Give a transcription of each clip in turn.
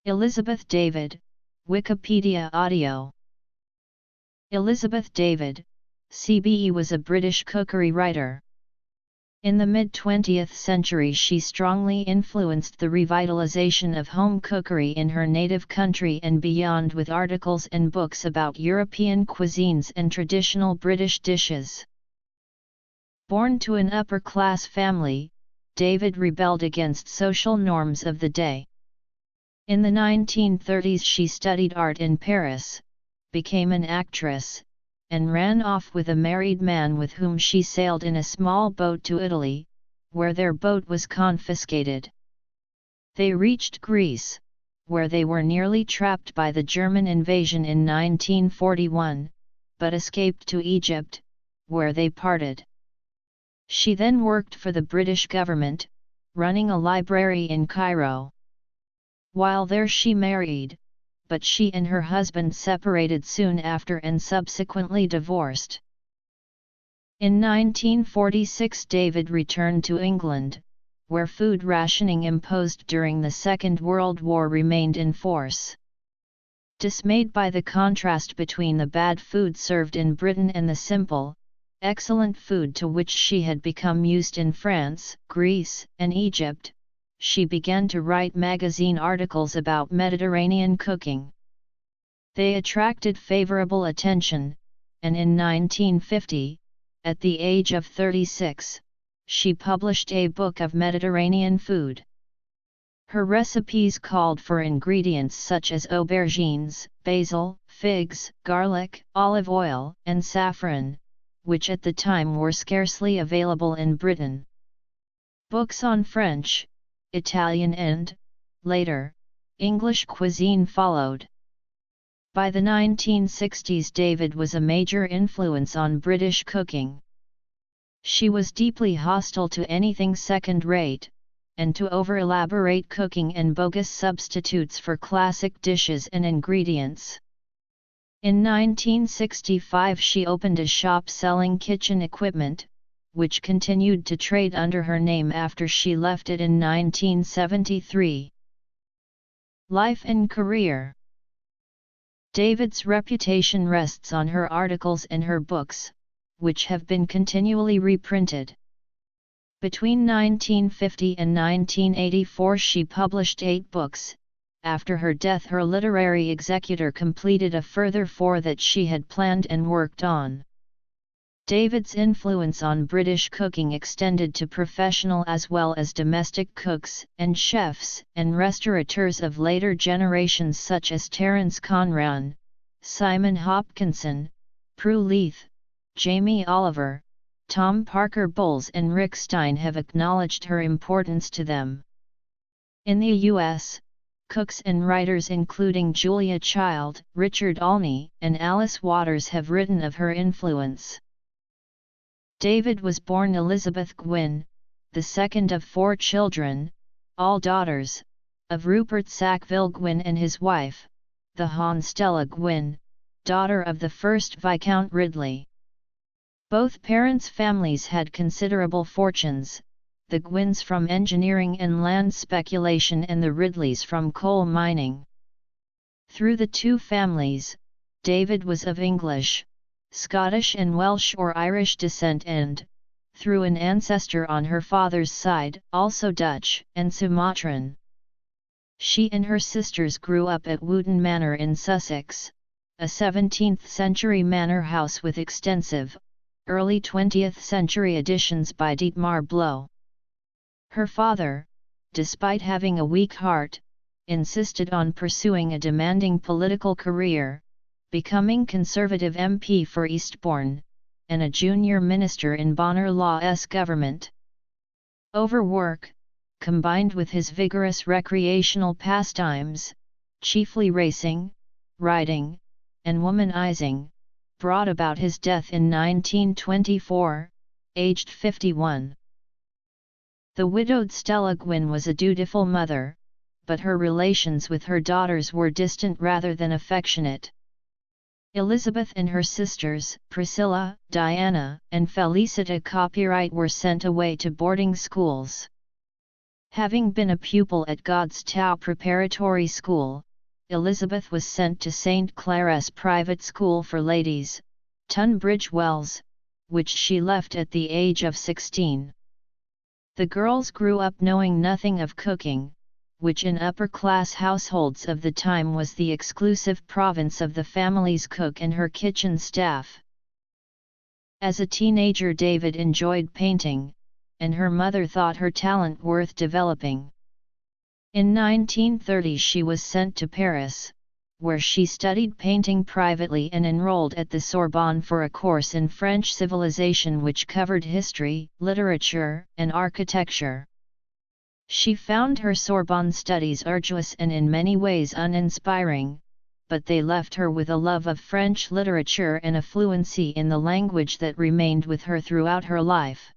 Elizabeth David, Wikipedia audio. Elizabeth David, CBE was a British cookery writer. In the mid-20th century she strongly influenced the revitalization of home cookery in her native country and beyond with articles and books about European cuisines and traditional British dishes. Born to an upper-class family, David rebelled against social norms of the day. In the 1930s she studied art in Paris, became an actress, and ran off with a married man with whom she sailed in a small boat to Italy, where their boat was confiscated. They reached Greece, where they were nearly trapped by the German invasion in 1941, but escaped to Egypt, where they parted. She then worked for the British government, running a library in Cairo. While there she married, but she and her husband separated soon after and subsequently divorced. In 1946 David returned to England, where food rationing imposed during the Second World War remained in force. Dismayed by the contrast between the bad food served in Britain and the simple, excellent food to which she had become used in France, Greece, and Egypt, she began to write magazine articles about Mediterranean cooking. They attracted favorable attention, and in 1950, at the age of 36, she published a book of Mediterranean food. Her recipes called for ingredients such as aubergines, basil, figs, garlic, olive oil, and saffron, which at the time were scarcely available in Britain. Books on French, Italian and, later, English cuisine followed. By the 1960s David was a major influence on British cooking. She was deeply hostile to anything second-rate, and to over-elaborate cooking and bogus substitutes for classic dishes and ingredients. In 1965 she opened a shop selling kitchen equipment, which continued to trade under her name after she left it in 1973. Life and career. David's reputation rests on her articles and her books, which have been continually reprinted. Between 1950 and 1984 she published 8 books. After her death her literary executor completed a further 4 that she had planned and worked on. David's influence on British cooking extended to professional as well as domestic cooks and chefs and restaurateurs of later generations such as Terence Conran, Simon Hopkinson, Prue Leith, Jamie Oliver, Tom Parker Bowles and Rick Stein have acknowledged her importance to them. In the U.S., cooks and writers including Julia Child, Richard Olney, and Alice Waters have written of her influence. David was born Elizabeth Gwynne, the second of 4 children, all daughters, of Rupert Sackville Gwynne and his wife, the Hon Stella Gwynne, daughter of the 1st Viscount Ridley. Both parents' families had considerable fortunes, the Gwynnes from engineering and land speculation and the Ridleys from coal mining. Through the 2 families, David was of English, Scottish and Welsh or Irish descent and, through an ancestor on her father's side, also Dutch and Sumatran. She and her sisters grew up at Wootton Manor in Sussex, a 17th-century manor house with extensive, early 20th-century additions by Dietmar Bloch. Her father, despite having a weak heart, insisted on pursuing a demanding political career, becoming Conservative MP for Eastbourne, and a junior minister in Bonner Law's government. Overwork, combined with his vigorous recreational pastimes, chiefly racing, riding, and womanizing, brought about his death in 1924, aged 51. The widowed Stella Gwynne was a dutiful mother, but her relations with her daughters were distant rather than affectionate. Elizabeth and her sisters, Priscilla, Diana, and Felicita Copyright were sent away to boarding schools. Having been a pupil at Godstow Preparatory School, Elizabeth was sent to St. Clara's Private School for Ladies, Tunbridge Wells, which she left at the age of 16. The girls grew up knowing nothing of cooking, which in upper-class households of the time was the exclusive province of the family's cook and her kitchen staff. As a teenager, David enjoyed painting, and her mother thought her talent worth developing. In 1930 she was sent to Paris, where she studied painting privately and enrolled at the Sorbonne for a course in French civilization which covered history, literature, and architecture. She found her Sorbonne studies arduous and in many ways uninspiring, but they left her with a love of French literature and a fluency in the language that remained with her throughout her life.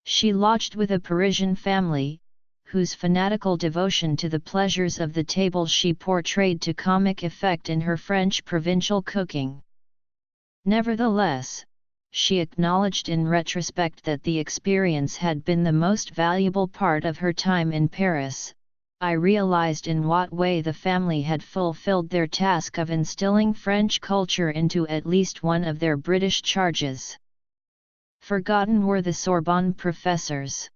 She lodged with a Parisian family, whose fanatical devotion to the pleasures of the table she portrayed to comic effect in her French provincial cooking. Nevertheless, she acknowledged in retrospect that the experience had been the most valuable part of her time in Paris. I realized in what way the family had fulfilled their task of instilling French culture into at least one of their British charges. Forgotten were the Sorbonne professors.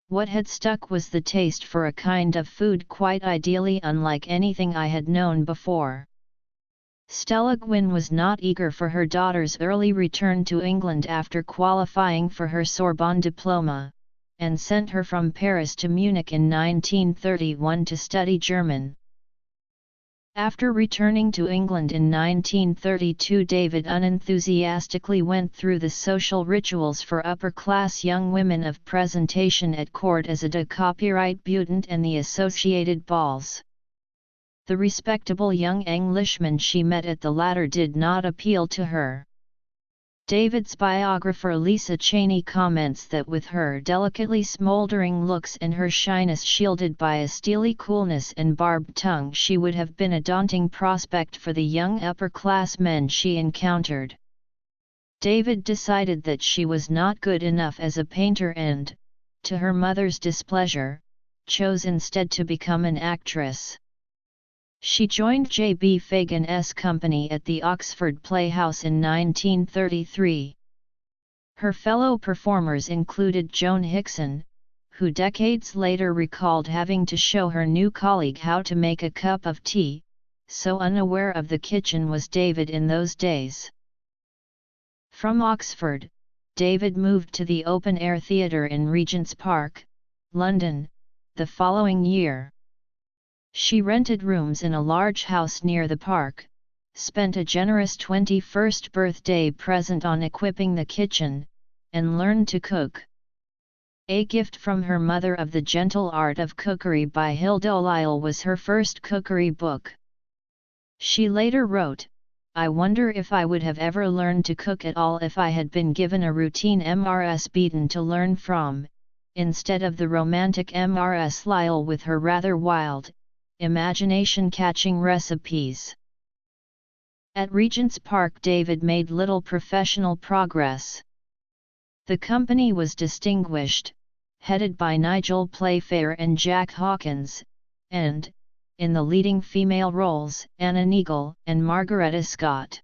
What had stuck was the taste for a kind of food quite ideally unlike anything I had known before. Stella Gwynn was not eager for her daughter's early return to England after qualifying for her Sorbonne diploma, and sent her from Paris to Munich in 1931 to study German. After returning to England in 1932, David unenthusiastically went through the social rituals for upper-class young women of presentation at court as a copyright butant and the associated balls. The respectable young Englishmen she met at the latter did not appeal to her. David's biographer Lisa Cheney comments that with her delicately smoldering looks and her shyness shielded by a steely coolness and barbed tongue, she would have been a daunting prospect for the young upper-class men she encountered. David decided that she was not good enough as a painter and, to her mother's displeasure, chose instead to become an actress. She joined J.B. Fagan's company at the Oxford Playhouse in 1933. Her fellow performers included Joan Hickson, who decades later recalled having to show her new colleague how to make a cup of tea, so unaware of the kitchen was David in those days. From Oxford, David moved to the open-air theatre in Regent's Park, London, the following year. She rented rooms in a large house near the park, spent a generous 21st birthday present on equipping the kitchen, and learned to cook. A gift from her mother of The Gentle Art of Cookery by Hilda Lyle was her first cookery book. She later wrote, "I wonder if I would have ever learned to cook at all if I had been given a routine Mrs. Beeton to learn from, instead of the romantic Mrs. Lyle with her rather wild, imagination-catching recipes." At Regent's Park, David made little professional progress. The company was distinguished, headed by Nigel Playfair and Jack Hawkins, and, in the leading female roles, Anna Neagle and Margaretta Scott.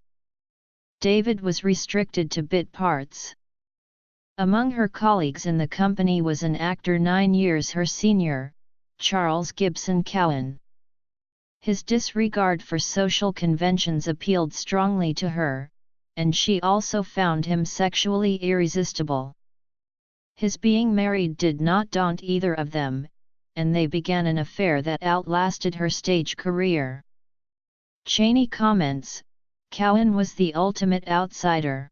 David was restricted to bit parts. Among her colleagues in the company was an actor 9 years her senior, Charles Gibson Cowan. His disregard for social conventions appealed strongly to her, and she also found him sexually irresistible. His being married did not daunt either of them, and they began an affair that outlasted her stage career. Cheney comments, "Cowan was the ultimate outsider.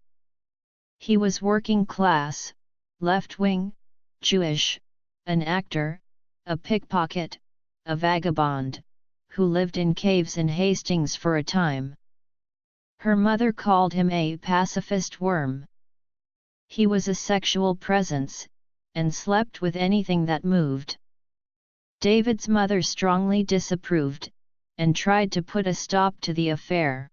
He was working class, left-wing, Jewish, an actor, a pickpocket, a vagabond, who lived in caves in Hastings for a time." Her mother called him a pacifist worm. He was a sexual presence, and slept with anything that moved. David's mother strongly disapproved, and tried to put a stop to the affair.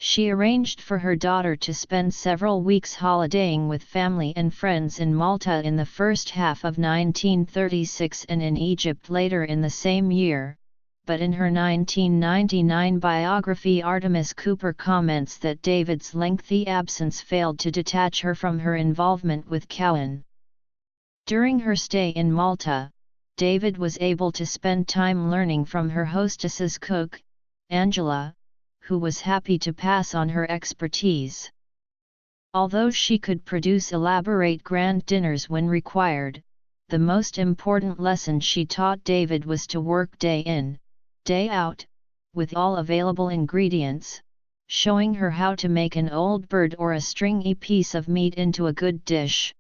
She arranged for her daughter to spend several weeks holidaying with family and friends in Malta in the first half of 1936 and in Egypt later in the same year, but in her 1999 biography Artemis Cooper comments that David's lengthy absence failed to detach her from her involvement with Cowan. During her stay in Malta, David was able to spend time learning from her hostess's cook, Angela, who was happy to pass on her expertise. Although she could produce elaborate grand dinners when required, the most important lesson she taught David was to work day in, day out, with all available ingredients, showing her how to make an old bird or a stringy piece of meat into a good dish.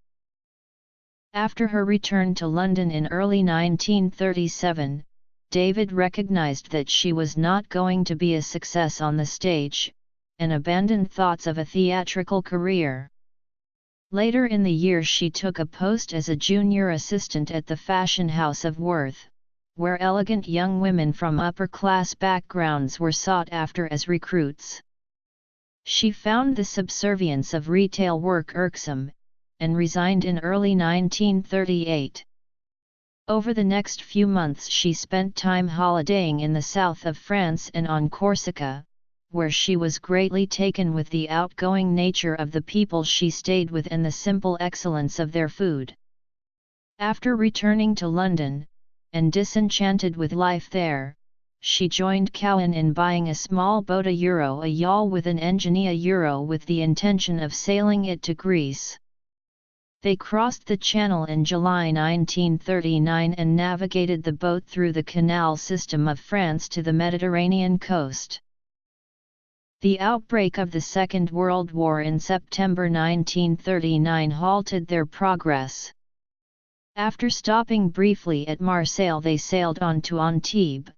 After her return to London in early 1937, David recognized that she was not going to be a success on the stage, and abandoned thoughts of a theatrical career. Later in the year she took a post as a junior assistant at the fashion house of Worth, where elegant young women from upper-class backgrounds were sought after as recruits. She found the subservience of retail work irksome, and resigned in early 1938. Over the next few months she spent time holidaying in the south of France and on Corsica, where she was greatly taken with the outgoing nature of the people she stayed with and the simple excellence of their food. After returning to London, and disenchanted with life there, she joined Cowan in buying a small boat a yawl with an engine a with the intention of sailing it to Greece. They crossed the Channel in July 1939 and navigated the boat through the canal system of France to the Mediterranean coast. The outbreak of the Second World War in September 1939 halted their progress. After stopping briefly at Marseille they sailed on to Antibes,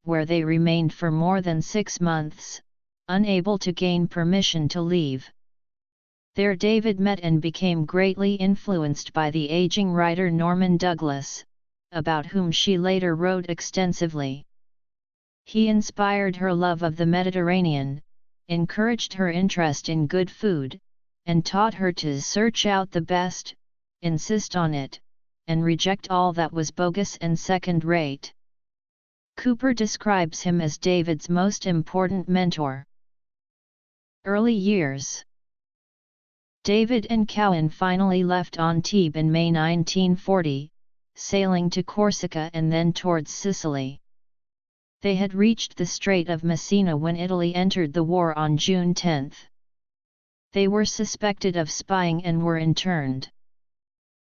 where they remained for more than 6 months, unable to gain permission to leave. There David met and became greatly influenced by the aging writer Norman Douglas, about whom she later wrote extensively. He inspired her love of the Mediterranean, encouraged her interest in good food, and taught her to search out the best, insist on it, and reject all that was bogus and second-rate. Cooper describes him as David's most important mentor. Early years. David and Cowan finally left Antibes in May 1940, sailing to Corsica and then towards Sicily. They had reached the Strait of Messina when Italy entered the war on June 10. They were suspected of spying and were interned.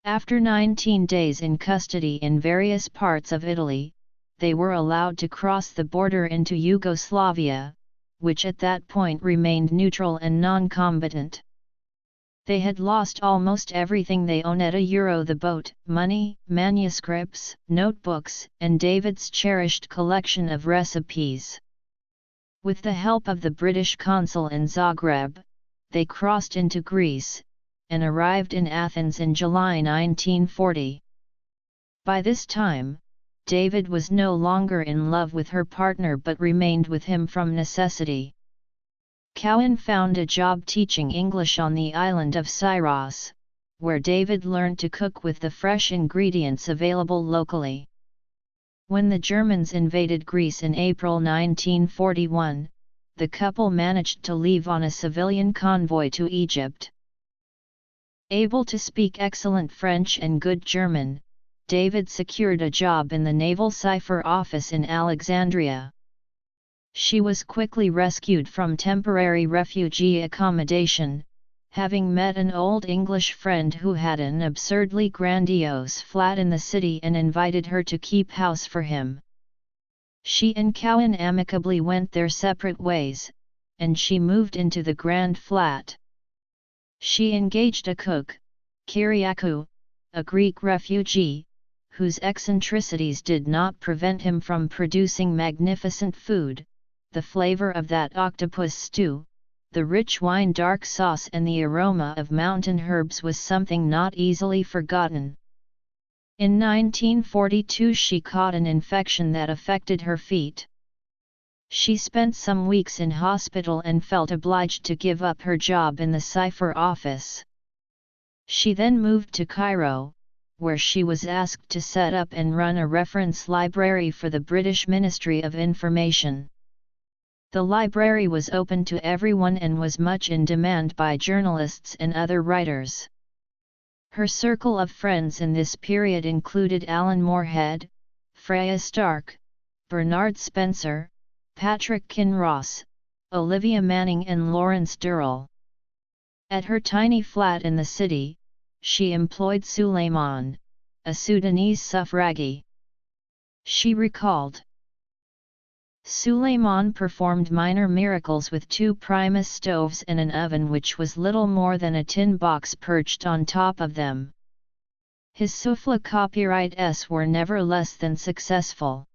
After 19 days in custody in various parts of Italy, they were allowed to cross the border into Yugoslavia, which at that point remained neutral and non-combatant. They had lost almost everything they owned at the boat, money, manuscripts, notebooks, and David's cherished collection of recipes. With the help of the British consul in Zagreb, they crossed into Greece, and arrived in Athens in July 1940. By this time, David was no longer in love with her partner but remained with him from necessity. Cowan found a job teaching English on the island of Syros, where David learned to cook with the fresh ingredients available locally. When the Germans invaded Greece in April 1941, the couple managed to leave on a civilian convoy to Egypt. Able to speak excellent French and good German, David secured a job in the Naval Cipher Office in Alexandria. She was quickly rescued from temporary refugee accommodation, having met an old English friend who had an absurdly grandiose flat in the city and invited her to keep house for him. She and Cowan amicably went their separate ways, and she moved into the grand flat. She engaged a cook, Kyriakou, a Greek refugee, whose eccentricities did not prevent him from producing magnificent food, the flavor of that octopus stew, the rich wine dark sauce and the aroma of mountain herbs was something not easily forgotten. In 1942 she caught an infection that affected her feet. She spent some weeks in hospital and felt obliged to give up her job in the cipher office. She then moved to Cairo, where she was asked to set up and run a reference library for the British Ministry of Information. The library was open to everyone and was much in demand by journalists and other writers. Her circle of friends in this period included Alan Moorhead, Freya Stark, Bernard Spencer, Patrick Kinross, Olivia Manning and Lawrence Durrell. At her tiny flat in the city, she employed Suleiman, a Sudanese suffragi. She recalled, Suleiman performed minor miracles with 2 Primus stoves and an oven which was little more than a tin box perched on top of them. His souffle copyrights were never less than successful.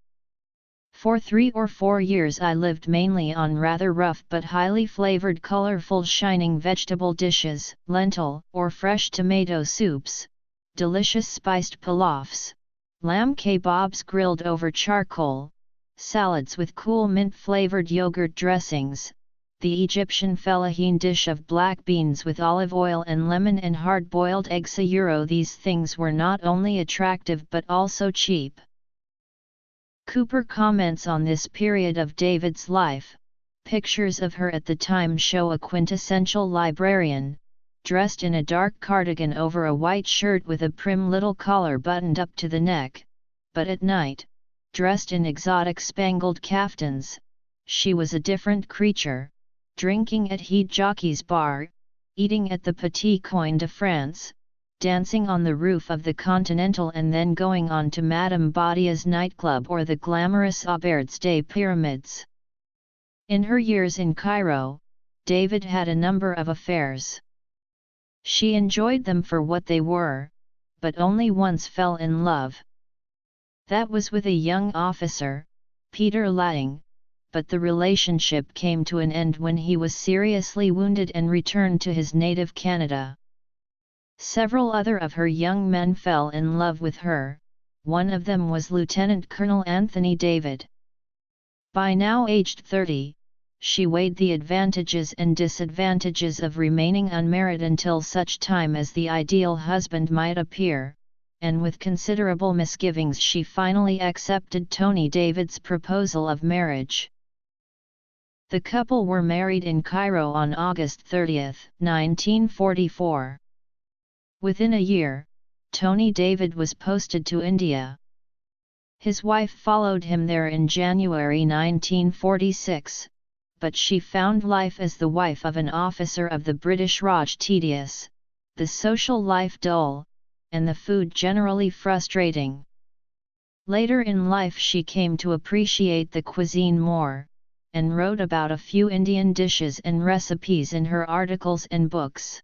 For 3 or 4 years I lived mainly on rather rough but highly flavored colorful shining vegetable dishes, lentil or fresh tomato soups, delicious spiced pilafs, lamb kebabs grilled over charcoal, salads with cool mint-flavored yogurt dressings, the Egyptian fellaheen dish of black beans with olive oil and lemon and hard-boiled eggs. These things were not only attractive but also cheap. Cooper comments on this period of David's life. Pictures of her at the time show a quintessential librarian, dressed in a dark cardigan over a white shirt with a prim little collar buttoned up to the neck, but at night, dressed in exotic spangled caftans, she was a different creature, drinking at Heat Jockey's bar, eating at the Petit Coin de France, dancing on the roof of the Continental and then going on to Madame Badia's nightclub or the glamorous Auberge des Pyramids. In her years in Cairo, David had a number of affairs. She enjoyed them for what they were, but only once fell in love. That was with a young officer, Peter Latting, but the relationship came to an end when he was seriously wounded and returned to his native Canada. Several other of her young men fell in love with her, one of them was Lieutenant Colonel Anthony David. By now aged 30, she weighed the advantages and disadvantages of remaining unmarried until such time as the ideal husband might appear, and with considerable misgivings she finally accepted Tony David's proposal of marriage. The couple were married in Cairo on August 30, 1944. Within a year, Tony David was posted to India. His wife followed him there in January 1946, but she found life as the wife of an officer of the British Raj tedious, the social life dull, and the food generally frustrating. Later in life she came to appreciate the cuisine more, and wrote about a few Indian dishes and recipes in her articles and books.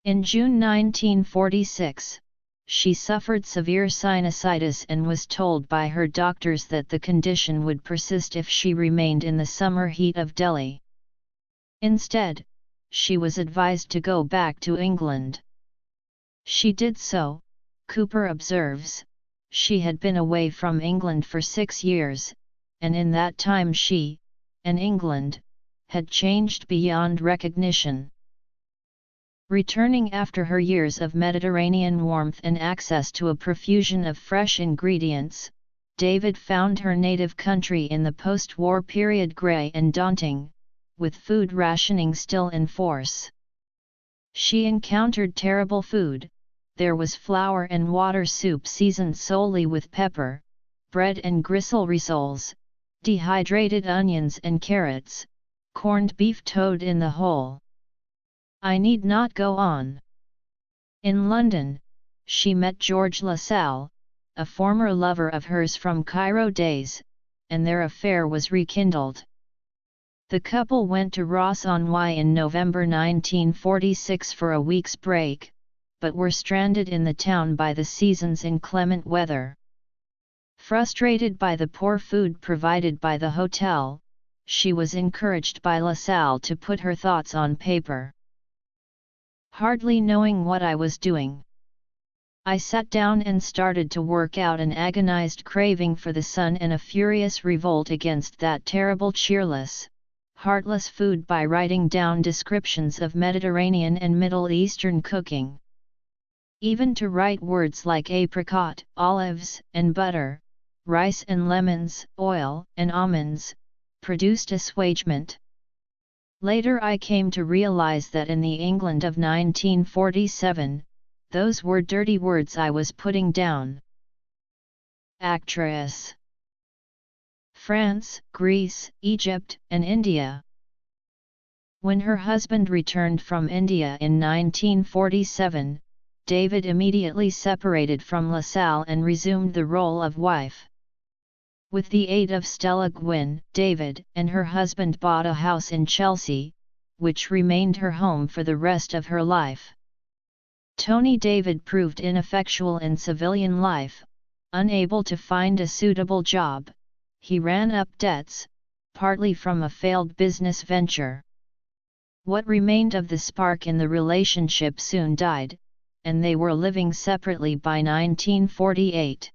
In June 1946, she suffered severe sinusitis and was told by her doctors that the condition would persist if she remained in the summer heat of Delhi. Instead, she was advised to go back to England. She did so, Cooper observes. She had been away from England for 6 years, and in that time she, and England, had changed beyond recognition. Returning after her years of Mediterranean warmth and access to a profusion of fresh ingredients, David found her native country in the post-war period grey and daunting, with food rationing still in force. She encountered terrible food. There was flour and water soup seasoned solely with pepper, bread and gristle rissoles, dehydrated onions and carrots, corned beef toad in the hole. I need not go on. In London, she met George LaSalle, a former lover of hers from Cairo days, and their affair was rekindled. The couple went to Ras-on-Wye in November 1946 for a week's break, but were stranded in the town by the season's inclement weather. Frustrated by the poor food provided by the hotel, she was encouraged by LaSalle to put her thoughts on paper. Hardly knowing what I was doing, I sat down and started to work out an agonized craving for the sun and a furious revolt against that terrible cheerless, heartless food by writing down descriptions of Mediterranean and Middle Eastern cooking. Even to write words like apricot, olives, and butter, rice and lemons, oil and almonds, produced assuagement. Later I came to realize that in the England of 1947, those were dirty words I was putting down. Actress. France, Greece, Egypt, and India. When her husband returned from India in 1947, David immediately separated from LaSalle and resumed the role of wife. With the aid of Stella Gwynn, David and her husband bought a house in Chelsea, which remained her home for the rest of her life. Tony David proved ineffectual in civilian life, unable to find a suitable job. He ran up debts, partly from a failed business venture. What remained of the spark in the relationship soon died, and they were living separately by 1948.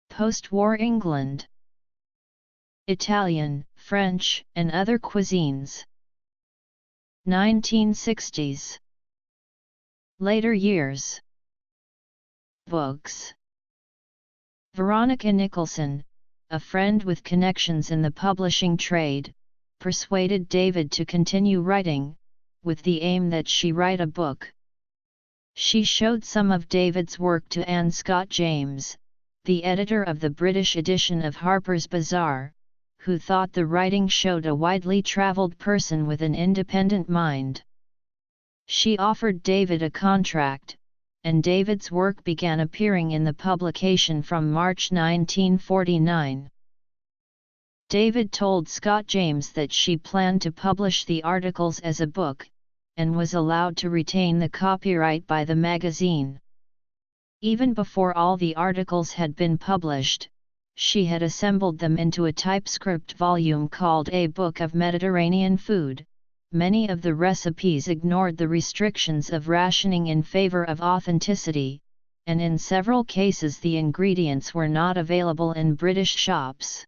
Post-war England. Italian, French, and other cuisines. 1960s. Later years. Books. Veronica Nicholson, a friend with connections in the publishing trade, persuaded David to continue writing, with the aim that she write a book. She showed some of David's work to Anne Scott James, the editor of the British edition of Harper's Bazaar, who thought the writing showed a widely traveled person with an independent mind. She offered David a contract, and David's work began appearing in the publication from March 1949. David told Scott James that she planned to publish the articles as a book, and was allowed to retain the copyright by the magazine. Even before all the articles had been published, she had assembled them into a typescript volume called A Book of Mediterranean Food. Many of the recipes ignored the restrictions of rationing in favor of authenticity, and in several cases the ingredients were not available in British shops.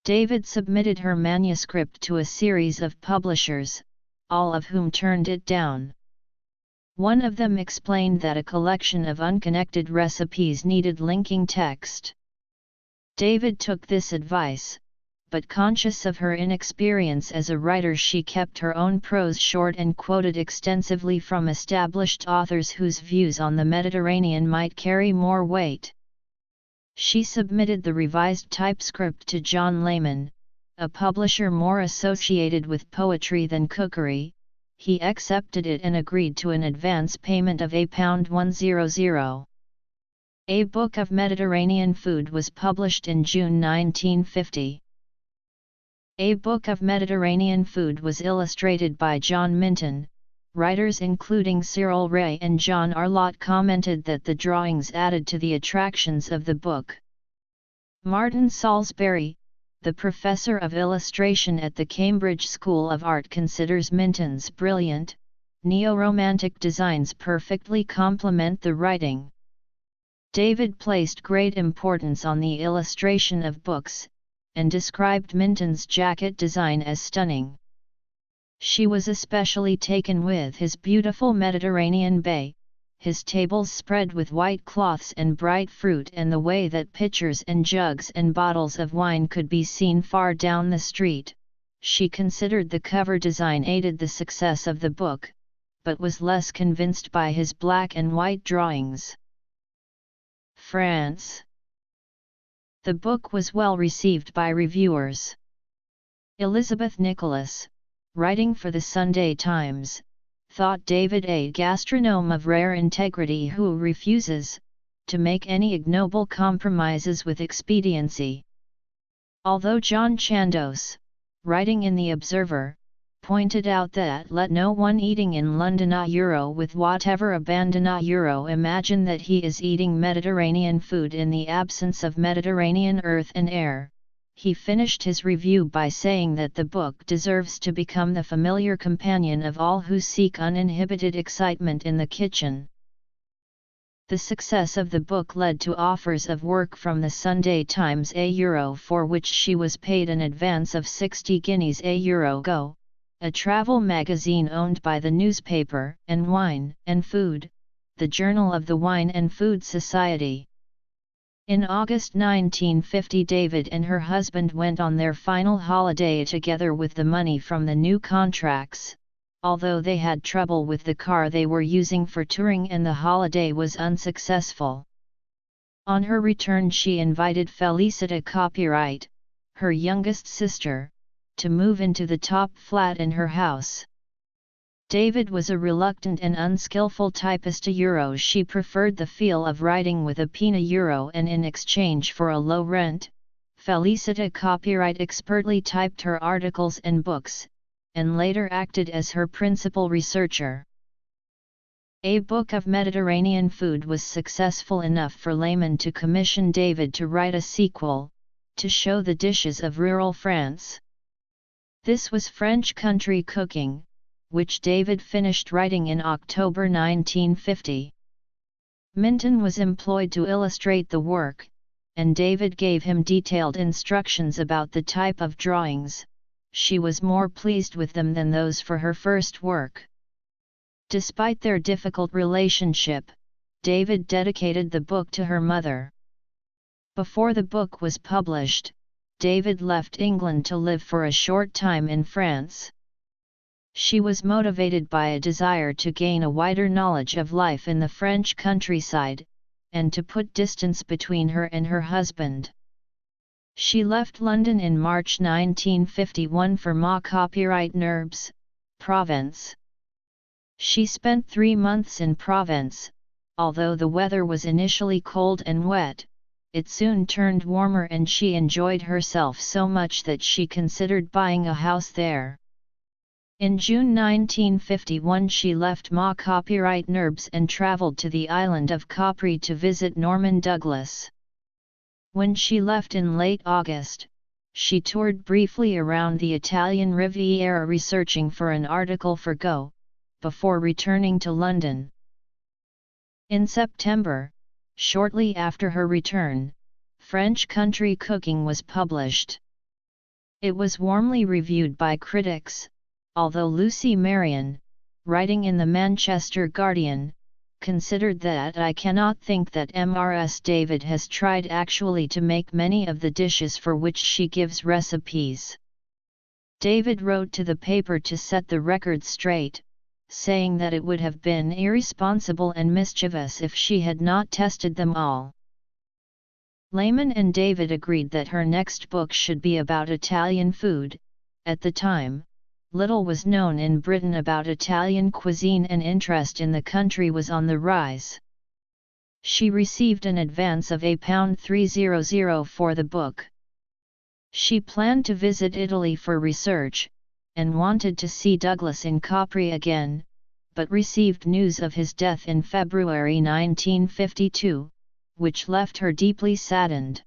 David submitted her manuscript to a series of publishers, all of whom turned it down. One of them explained that a collection of unconnected recipes needed linking text. David took this advice, but conscious of her inexperience as a writer, she kept her own prose short and quoted extensively from established authors whose views on the Mediterranean might carry more weight. She submitted the revised typescript to John Lehman, a publisher more associated with poetry than cookery. He accepted it and agreed to an advance payment of £100. A Book of Mediterranean Food was published in June 1950. A Book of Mediterranean Food was illustrated by John Minton. Writers including Cyril Ray and John Arlott commented that the drawings added to the attractions of the book. Martin Salisbury, the professor of illustration at the Cambridge School of Art, considers Minton's brilliant, neo-romantic designs perfectly complement the writing. David placed great importance on the illustration of books, and described Minton's jacket design as stunning. She was especially taken with his beautiful Mediterranean bay, his tables spread with white cloths and bright fruit, and the way that pitchers and jugs and bottles of wine could be seen far down the street. She considered the cover design aided the success of the book, but was less convinced by his black and white drawings. France. The book was well received by reviewers. Elizabeth Nicholas, writing for the Sunday Times, thought David a gastronome of rare integrity who refuses to make any ignoble compromises with expediency. Although John Chandos, writing in The Observer, pointed out that let no one eating in London with whatever abandon imagine that he is eating Mediterranean food in the absence of Mediterranean earth and air. He finished his review by saying that the book deserves to become the familiar companion of all who seek uninhibited excitement in the kitchen. The success of the book led to offers of work from the Sunday Times €, for which she was paid an advance of 60 guineas €, a travel magazine owned by the newspaper, and Wine and Food, the Journal of the Wine and Food Society. In August 1950, David and her husband went on their final holiday together with the money from the new contracts, although they had trouble with the car they were using for touring and the holiday was unsuccessful. On her return, she invited Felicita Copyright, her youngest sister, to move into the top flat in her house. David was a reluctant and unskillful typist. She preferred the feel of writing with a pen. And in exchange for a low rent, Felicita Copyright expertly typed her articles and books, and later acted as her principal researcher. A book of Mediterranean food was successful enough for Lehmann to commission David to write a sequel, to show the dishes of rural France. This was French country cooking, which David finished writing in October 1950. Minton was employed to illustrate the work, and David gave him detailed instructions about the type of drawings. She was more pleased with them than those for her first work. Despite their difficult relationship, David dedicated the book to her mother. Before the book was published, David left England to live for a short time in France. She was motivated by a desire to gain a wider knowledge of life in the French countryside, and to put distance between her and her husband. She left London in March 1951 for Ma Copyright Nerbs, Provence. She spent 3 months in Provence. Although the weather was initially cold and wet, it soon turned warmer and she enjoyed herself so much that she considered buying a house there. In June 1951 she left Ma Copyright Nerbs and travelled to the island of Capri to visit Norman Douglas. When she left in late August, she toured briefly around the Italian Riviera researching for an article for Go, before returning to London. In September, shortly after her return, French Country Cooking was published. It was warmly reviewed by critics, although Lucy Marion, writing in the Manchester Guardian, considered that "I cannot think that Mrs. David has tried actually to make many of the dishes for which she gives recipes." David wrote to the paper to set the record straight, saying that it would have been irresponsible and mischievous if she had not tested them all. Lehmann and David agreed that her next book should be about Italian food. At the time, little was known in Britain about Italian cuisine and interest in the country was on the rise. She received an advance of £300 for the book. She planned to visit Italy for research, and wanted to see Douglas in Capri again, but received news of his death in February 1952, which left her deeply saddened.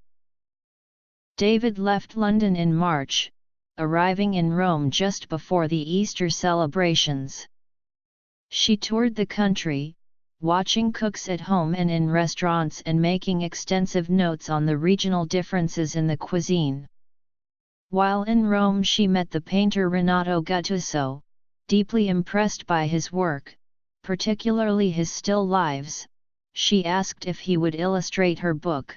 David left London in March, arriving in Rome just before the Easter celebrations. She toured the country, watching cooks at home and in restaurants and making extensive notes on the regional differences in the cuisine. While in Rome she met the painter Renato Guttuso, deeply impressed by his work, particularly his still lifes. She asked if he would illustrate her book.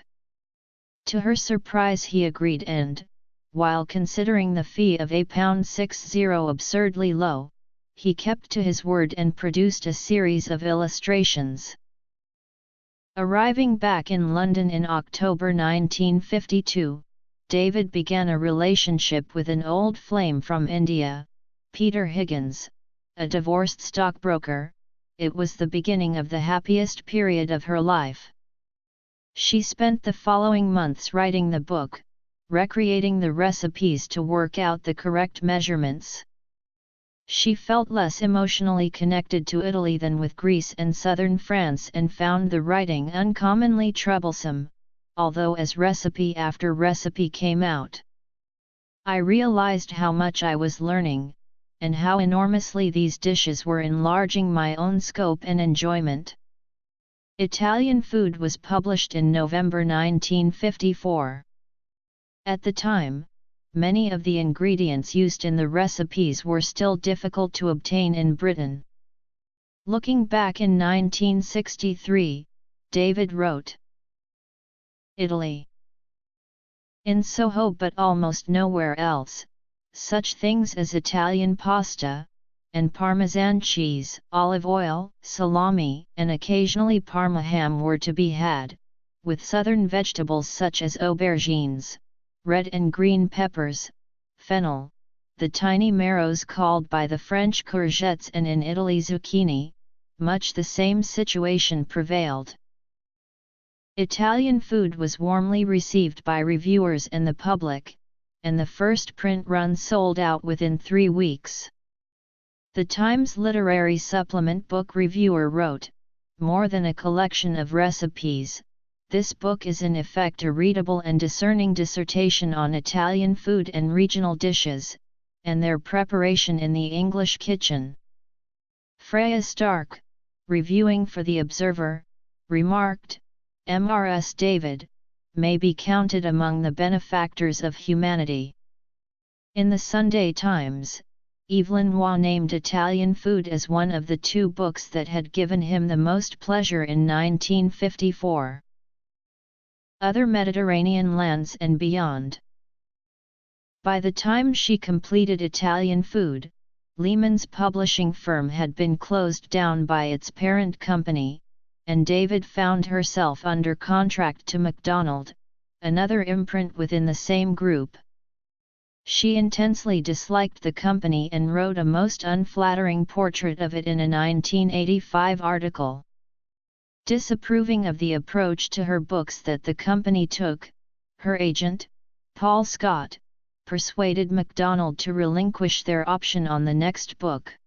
To her surprise he agreed and, while considering the fee of £60 absurdly low, he kept to his word and produced a series of illustrations. Arriving back in London in October 1952, David began a relationship with an old flame from India, Peter Higgins, a divorced stockbroker. It was the beginning of the happiest period of her life. She spent the following months writing the book, recreating the recipes to work out the correct measurements. She felt less emotionally connected to Italy than with Greece and southern France and found the writing uncommonly troublesome, although as recipe after recipe came out. I realized how much I was learning, and how enormously these dishes were enlarging my own scope and enjoyment. Italian Food was published in November 1954. At the time, many of the ingredients used in the recipes were still difficult to obtain in Britain. Looking back in 1963, David wrote, Italy. In Soho but almost nowhere else, such things as Italian pasta, and Parmesan cheese, olive oil, salami, and occasionally Parma ham were to be had, with southern vegetables such as aubergines, red and green peppers, fennel, the tiny marrows called by the French courgettes and in Italy zucchini, much the same situation prevailed. Italian Food was warmly received by reviewers and the public, and the first print run sold out within 3 weeks. The Times literary supplement book reviewer wrote, "More than a collection of recipes, this book is in effect a readable and discerning dissertation on Italian food and regional dishes, and their preparation in the English kitchen." Freya Stark, reviewing for The Observer, remarked, "Mrs. David may be counted among the benefactors of humanity." In the Sunday Times, Evelyn Waugh named Italian Food as one of the 2 books that had given him the most pleasure in 1954. Other Mediterranean lands and beyond. By the time she completed Italian Food, Lehman's publishing firm had been closed down by its parent company, and David found herself under contract to MacDonald, another imprint within the same group. She intensely disliked the company and wrote a most unflattering portrait of it in a 1985 article. Disapproving of the approach to her books that the company took, her agent, Paul Scott, persuaded MacDonald to relinquish their option on the next book.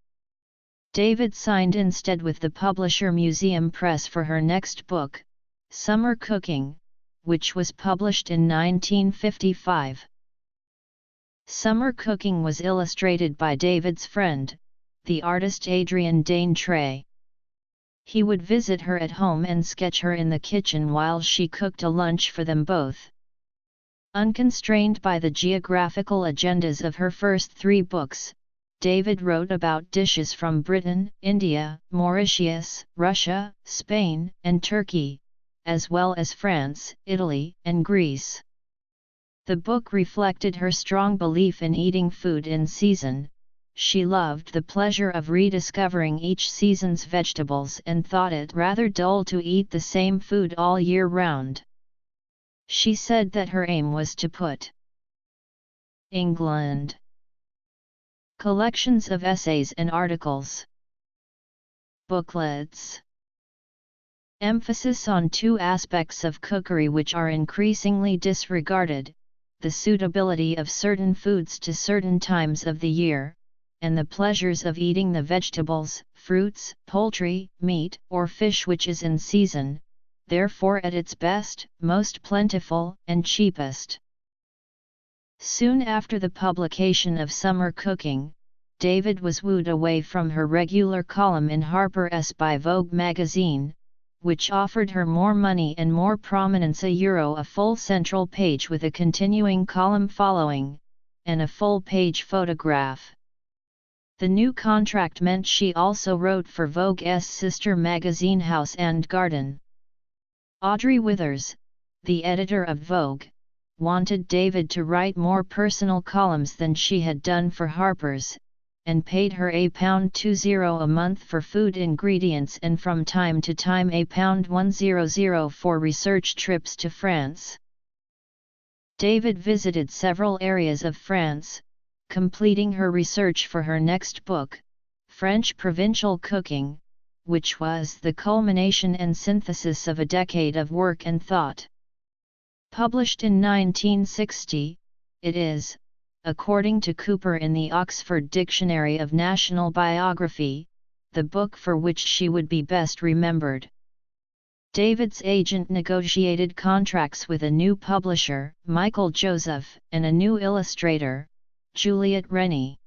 David signed instead with the publisher Museum Press for her next book, Summer Cooking, which was published in 1955. Summer Cooking was illustrated by David's friend, the artist Adrian Daintré. He would visit her at home and sketch her in the kitchen while she cooked a lunch for them both. Unconstrained by the geographical agendas of her first 3 books, David wrote about dishes from Britain, India, Mauritius, Russia, Spain, and Turkey, as well as France, Italy, and Greece. The book reflected her strong belief in eating food in season. She loved the pleasure of rediscovering each season's vegetables and thought it rather dull to eat the same food all year round. She said that her aim was to put England. Collections of essays and articles. Booklets. Emphasis on 2 aspects of cookery which are increasingly disregarded: the suitability of certain foods to certain times of the year, and the pleasures of eating the vegetables, fruits, poultry, meat, or fish which is in season, therefore at its best, most plentiful, and cheapest. Soon after the publication of Summer Cooking, David was wooed away from her regular column in Harper's by Vogue magazine, which offered her more money and more prominence, a full central page with a continuing column following, and a full-page photograph. The new contract meant she also wrote for Vogue's sister magazine House and Garden. Audrey Withers, the editor of Vogue, wanted David to write more personal columns than she had done for Harper's, and paid her £1.20 a month for food ingredients and from time to time £100 for research trips to France. David visited several areas of France, completing her research for her next book, French Provincial Cooking, which was the culmination and synthesis of a decade of work and thought. Published in 1960, it is, according to Cooper in the Oxford Dictionary of National Biography, the book for which she would be best remembered. David's agent negotiated contracts with a new publisher, Michael Joseph, and a new illustrator, Juliet Rennie.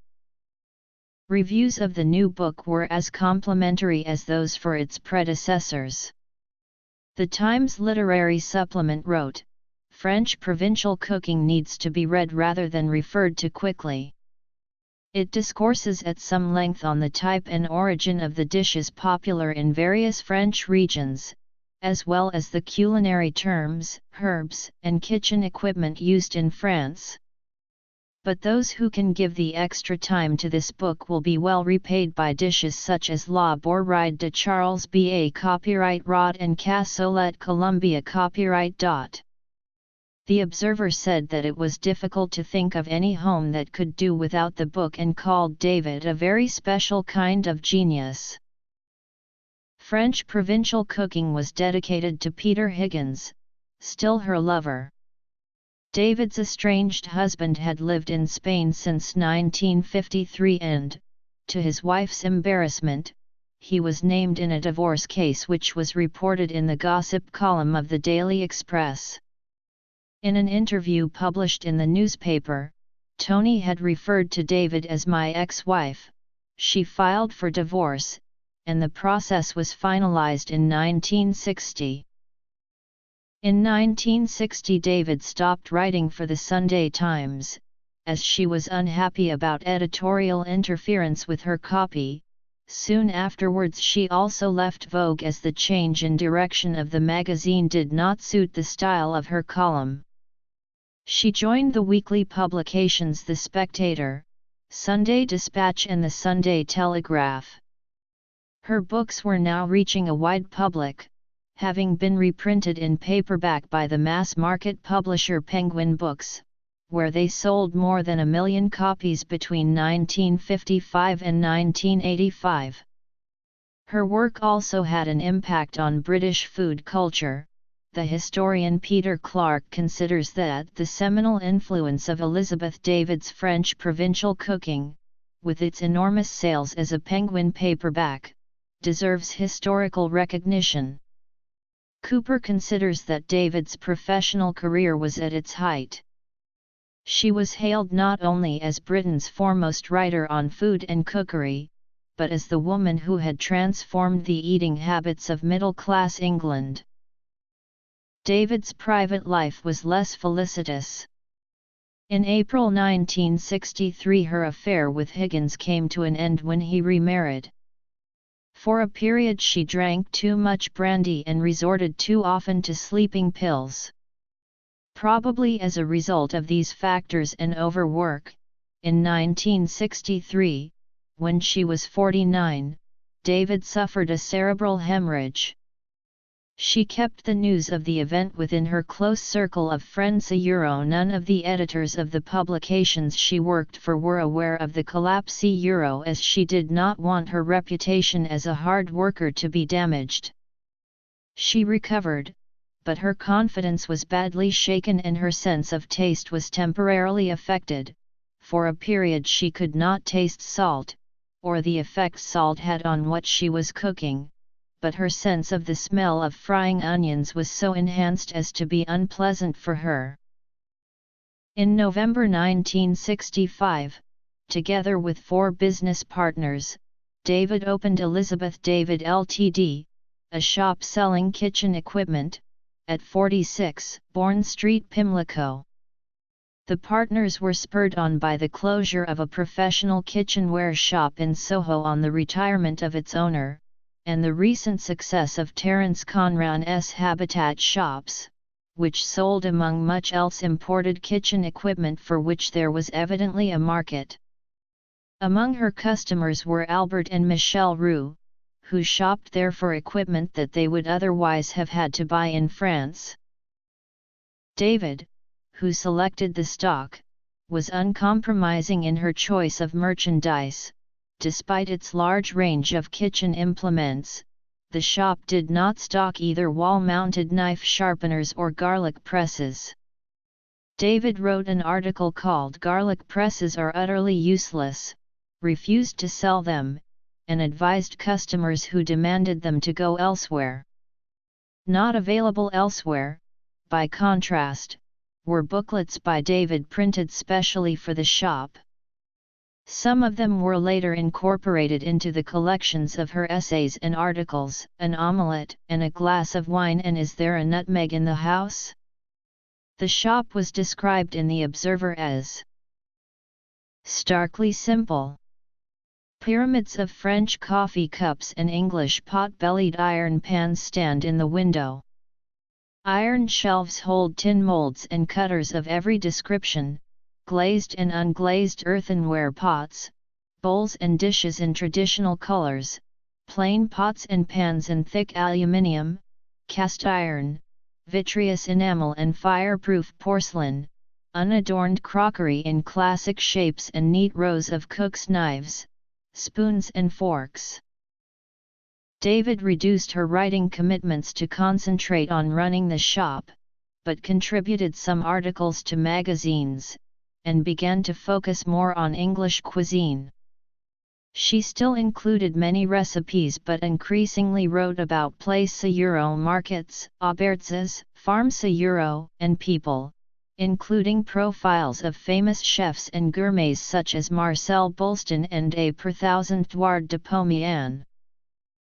Reviews of the new book were as complimentary as those for its predecessors. The Times literary supplement wrote, "French provincial cooking needs to be read rather than referred to quickly. It discourses at some length on the type and origin of the dishes popular in various French regions, as well as the culinary terms, herbs, and kitchen equipment used in France. But those who can give the extra time to this book will be well repaid by dishes such as La Bourride de Charles B.A. copyright Rod and Cassolette Columbia copyright. The Observer said that it was difficult to think of any home that could do without the book and called David a very special kind of genius. French provincial cooking was dedicated to Peter Higgins, still her lover. David's estranged husband had lived in Spain since 1953 and, to his wife's embarrassment, he was named in a divorce case which was reported in the gossip column of the Daily Express. In an interview published in the newspaper, Tony had referred to David as "my ex-wife." She filed for divorce, and the process was finalized in 1960. In 1960 David stopped writing for the Sunday Times, as she was unhappy about editorial interference with her copy. Soon afterwards she also left Vogue as the change in direction of the magazine did not suit the style of her column. She joined the weekly publications The Spectator, Sunday Dispatch and the Sunday Telegraph. Her books were now reaching a wide public, having been reprinted in paperback by the mass-market publisher Penguin Books, where they sold more than 1 million copies between 1955 and 1985. Her work also had an impact on British food culture. The historian Peter Clark considers that the seminal influence of Elizabeth David's French provincial cooking, with its enormous sales as a Penguin paperback, deserves historical recognition. Cooper considers that David's professional career was at its height. She was hailed not only as Britain's foremost writer on food and cookery, but as the woman who had transformed the eating habits of middle-class England. David's private life was less felicitous. In April 1963 her affair with Higgins came to an end when he remarried. For a period she drank too much brandy and resorted too often to sleeping pills. Probably as a result of these factors and overwork, in 1963, when she was 49, David suffered a cerebral hemorrhage. She kept the news of the event within her close circle of friends. None of the editors of the publications she worked for were aware of the collapse, as she did not want her reputation as a hard worker to be damaged. She recovered, but her confidence was badly shaken and her sense of taste was temporarily affected. For a period she could not taste salt, or the effect salt had on what she was cooking, but her sense of the smell of frying onions was so enhanced as to be unpleasant for her. In November 1965, together with 4 business partners, David opened Elizabeth David Ltd., a shop selling kitchen equipment, at 46 Bourne Street, Pimlico. The partners were spurred on by the closure of a professional kitchenware shop in Soho on the retirement of its owner, and the recent success of Terence Conran's Habitat shops, which sold among much else imported kitchen equipment for which there was evidently a market. Among her customers were Albert and Michel Roux, who shopped there for equipment that they would otherwise have had to buy in France. David, who selected the stock, was uncompromising in her choice of merchandise. Despite its large range of kitchen implements, the shop did not stock either wall-mounted knife sharpeners or garlic presses. David wrote an article called "Garlic Presses Are Utterly Useless," refused to sell them, and advised customers who demanded them to go elsewhere. Not available elsewhere, by contrast, were booklets by David printed specially for the shop. Some of them were later incorporated into the collections of her essays and articles, An Omelette and a Glass of Wine and Is There a Nutmeg in the House? The shop was described in The Observer as starkly simple. Pyramids of French coffee cups and English pot-bellied iron pans stand in the window. Iron shelves hold tin molds and cutters of every description, glazed and unglazed earthenware pots, bowls and dishes in traditional colors, plain pots and pans in thick aluminium, cast iron, vitreous enamel and fireproof porcelain, unadorned crockery in classic shapes and neat rows of cook's knives, spoons and forks. David reduced her writing commitments to concentrate on running the shop, but contributed some articles to magazines, and began to focus more on English cuisine. She still included many recipes but increasingly wrote about place Euro markets, auberges, farms Euro, and people, including profiles of famous chefs and gourmets such as Marcel Boulston and A per thousand Edouard de Pomian.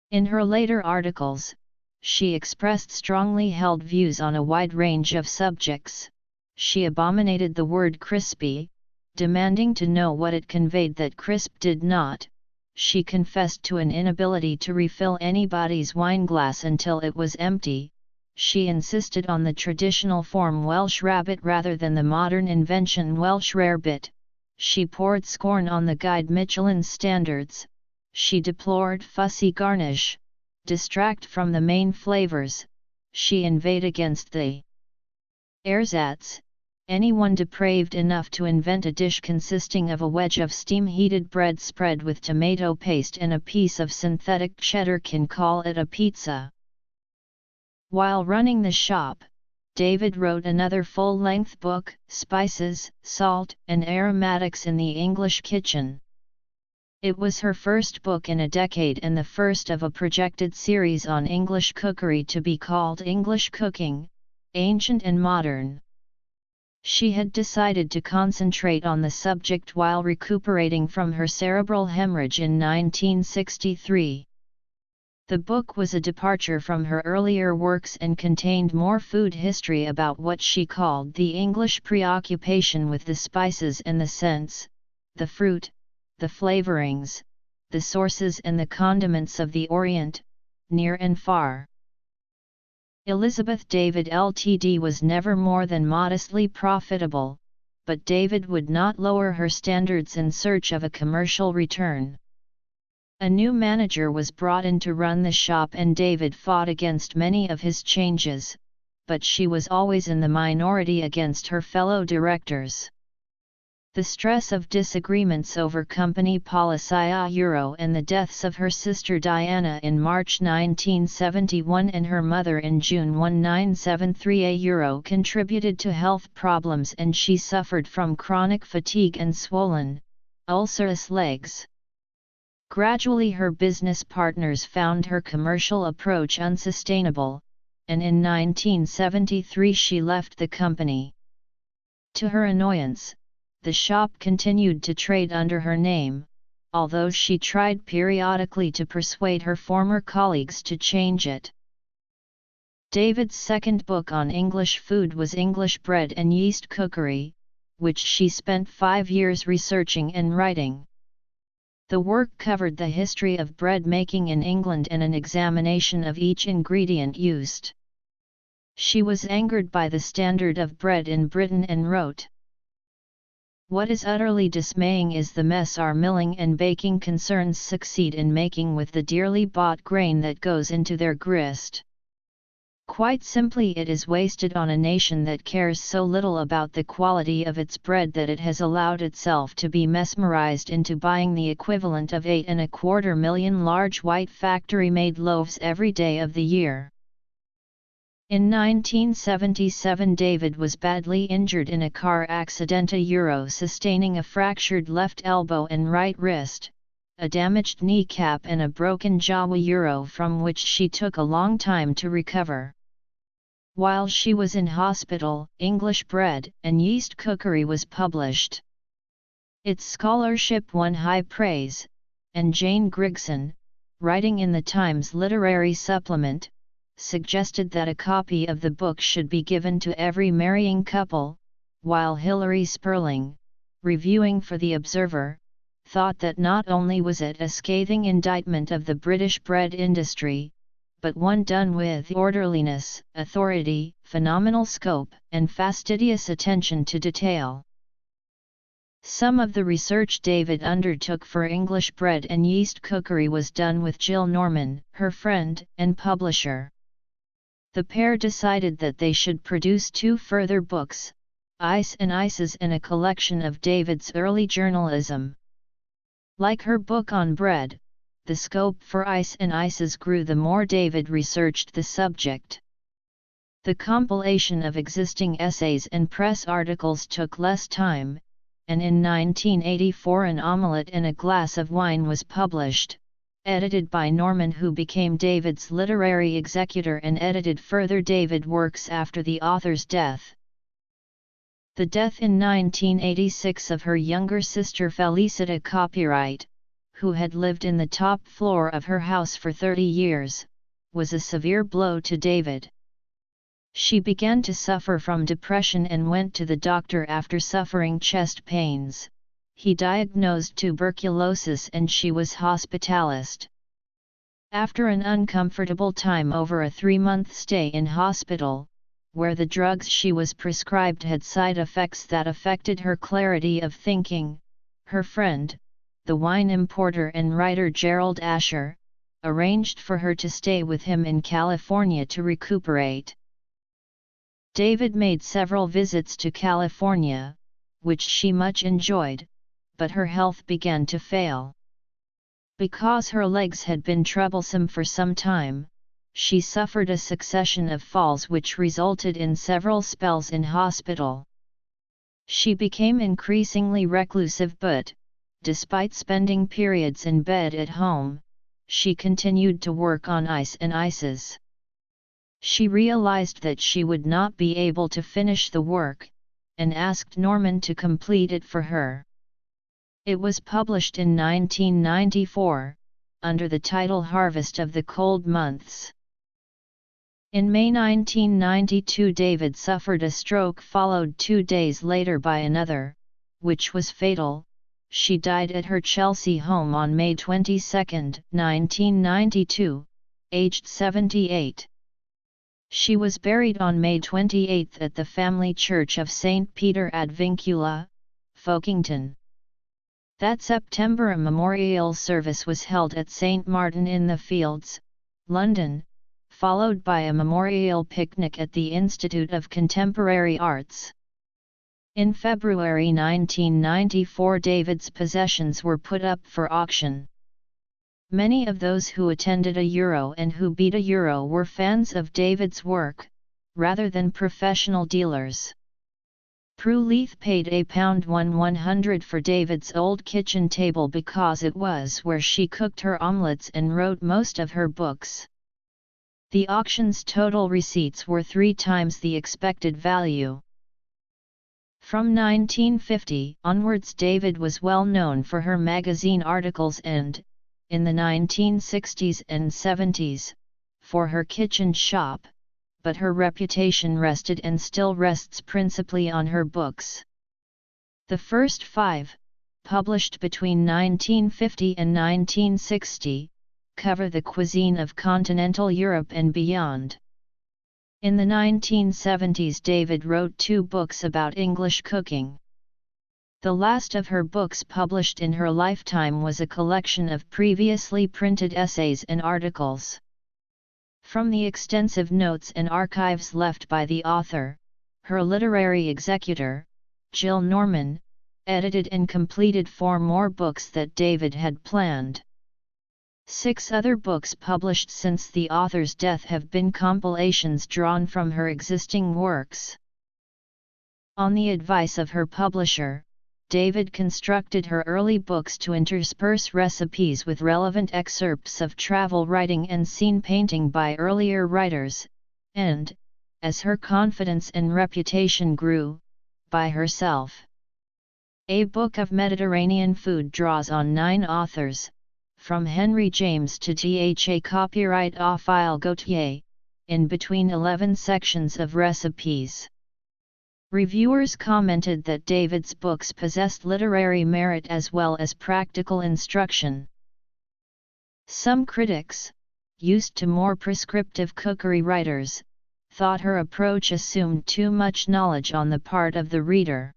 In her later articles, she expressed strongly held views on a wide range of subjects. She abominated the word crispy, demanding to know what it conveyed that crisp did not. She confessed to an inability to refill anybody's wineglass until it was empty. She insisted on the traditional form Welsh rabbit rather than the modern invention Welsh rarebit. She poured scorn on the Guide Michelin standards. She deplored fussy garnish, distract from the main flavors. She inveighed against the ersatz, anyone depraved enough to invent a dish consisting of a wedge of steam-heated bread spread with tomato paste and a piece of synthetic cheddar can call it a pizza. While running the shop, David wrote another full-length book, Spices, Salt, and Aromatics in the English Kitchen. It was her first book in a decade and the first of a projected series on English cookery to be called English Cooking, Ancient and Modern. She had decided to concentrate on the subject while recuperating from her cerebral hemorrhage in 1963. The book was a departure from her earlier works and contained more food history about what she called the English preoccupation with the spices and the scents, the fruit, the flavorings, the sources and the condiments of the Orient, near and far. Elizabeth David Ltd was never more than modestly profitable, but David would not lower her standards in search of a commercial return. A new manager was brought in to run the shop and David fought against many of his changes, but she was always in the minority against her fellow directors. The stress of disagreements over company policy Euro and the deaths of her sister Diana in March 1971 and her mother in June 1973 Euro contributed to health problems and she suffered from chronic fatigue and swollen, ulcerous legs. Gradually her business partners found her commercial approach unsustainable, and in 1973 she left the company. To her annoyance, the shop continued to trade under her name, although she tried periodically to persuade her former colleagues to change it. David's second book on English food was English Bread and Yeast Cookery, which she spent 5 years researching and writing. The work covered the history of bread making in England and an examination of each ingredient used. She was angered by the standard of bread in Britain and wrote, "What is utterly dismaying is the mess our milling and baking concerns succeed in making with the dearly bought grain that goes into their grist. Quite simply it is wasted on a nation that cares so little about the quality of its bread that it has allowed itself to be mesmerized into buying the equivalent of 8.25 million large white factory-made loaves every day of the year." In 1977 David was badly injured in a car accident sustaining a fractured left elbow and right wrist, a damaged kneecap and a broken jaw from which she took a long time to recover. While she was in hospital, English Bread and Yeast Cookery was published. Its scholarship won high praise, and Jane Grigson, writing in the Times Literary Supplement, suggested that a copy of the book should be given to every marrying couple, while Hilary Sperling, reviewing for The Observer, thought that not only was it a scathing indictment of the British bread industry, but one done with orderliness, authority, phenomenal scope, and fastidious attention to detail. Some of the research David undertook for English bread and yeast cookery was done with Jill Norman, her friend and publisher. The pair decided that they should produce 2 further books, Ice and Ices, and a collection of David's early journalism. Like her book on bread, the scope for Ice and Ices grew the more David researched the subject. The compilation of existing essays and press articles took less time, and in 1984 An Omelette and a Glass of Wine was published, edited by Norman, who became David's literary executor and edited further David works after the author's death. The death in 1986 of her younger sister Felicita Copyright, who had lived in the top floor of her house for 30 years, was a severe blow to David. She began to suffer from depression and went to the doctor after suffering chest pains. He diagnosed tuberculosis and she was hospitalized. After an uncomfortable time over a 3-month stay in hospital, where the drugs she was prescribed had side effects that affected her clarity of thinking, her friend, the wine importer and writer Gerald Asher, arranged for her to stay with him in California to recuperate. David made several visits to California, which she much enjoyed, but her health began to fail. Because her legs had been troublesome for some time, she suffered a succession of falls which resulted in several spells in hospital. She became increasingly reclusive, but, despite spending periods in bed at home, she continued to work on Ice and Ices. She realized that she would not be able to finish the work, and asked Norman to complete it for her. It was published in 1994, under the title Harvest of the Cold Months. In May 1992 David suffered a stroke followed 2 days later by another, which was fatal. She died at her Chelsea home on May 22, 1992, aged 78. She was buried on May 28 at the family church of St. Peter ad Vincula, Folkestone. That September a memorial service was held at St. Martin in the Fields, London, followed by a memorial picnic at the Institute of Contemporary Arts. In February 1994 David's possessions were put up for auction. Many of those who attended a Euro and who beat a Euro were fans of David's work, rather than professional dealers. Prue Leith paid £100 for David's old kitchen table because it was where she cooked her omelettes and wrote most of her books. The auction's total receipts were 3 times the expected value. From 1950 onwards David was well known for her magazine articles and, in the 1960s and 70s, for her kitchen shop, but her reputation rested and still rests principally on her books. The first 5, published between 1950 and 1960, cover the cuisine of continental Europe and beyond. In the 1970s David wrote 2 books about English cooking. The last of her books published in her lifetime was a collection of previously printed essays and articles. From the extensive notes and archives left by the author, her literary executor, Jill Norman, edited and completed 4 more books that David had planned. 6 other books published since the author's death have been compilations drawn from her existing works. On the advice of her publisher, David constructed her early books to intersperse recipes with relevant excerpts of travel writing and scene painting by earlier writers, and, as her confidence and reputation grew, by herself. A Book of Mediterranean Food draws on 9 authors, from Henry James to Tha copyright Ophile Gautier, in between 11 sections of recipes. Reviewers commented that David's books possessed literary merit as well as practical instruction. Some critics, used to more prescriptive cookery writers, thought her approach assumed too much knowledge on the part of the reader.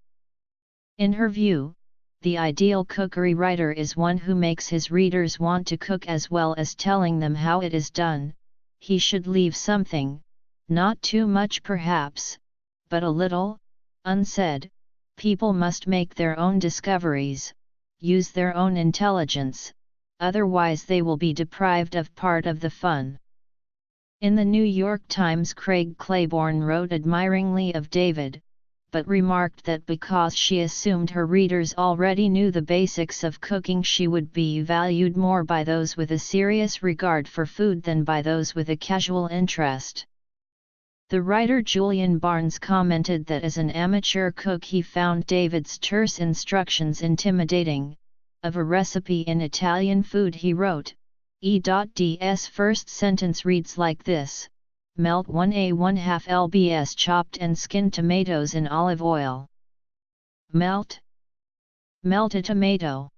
In her view, the ideal cookery writer is one who makes his readers want to cook as well as telling them how it is done. He should leave something, not too much perhaps, but a little, unsaid. People must make their own discoveries, use their own intelligence, otherwise they will be deprived of part of the fun. In the New York Times, Craig Claiborne wrote admiringly of David, but remarked that because she assumed her readers already knew the basics of cooking, she would be valued more by those with a serious regard for food than by those with a casual interest. The writer Julian Barnes commented that as an amateur cook he found David's terse instructions intimidating. Of a recipe in Italian food he wrote, E.D.'s first sentence reads like this: melt 1/2 lbs chopped and skinned tomatoes in olive oil. Melt a tomato.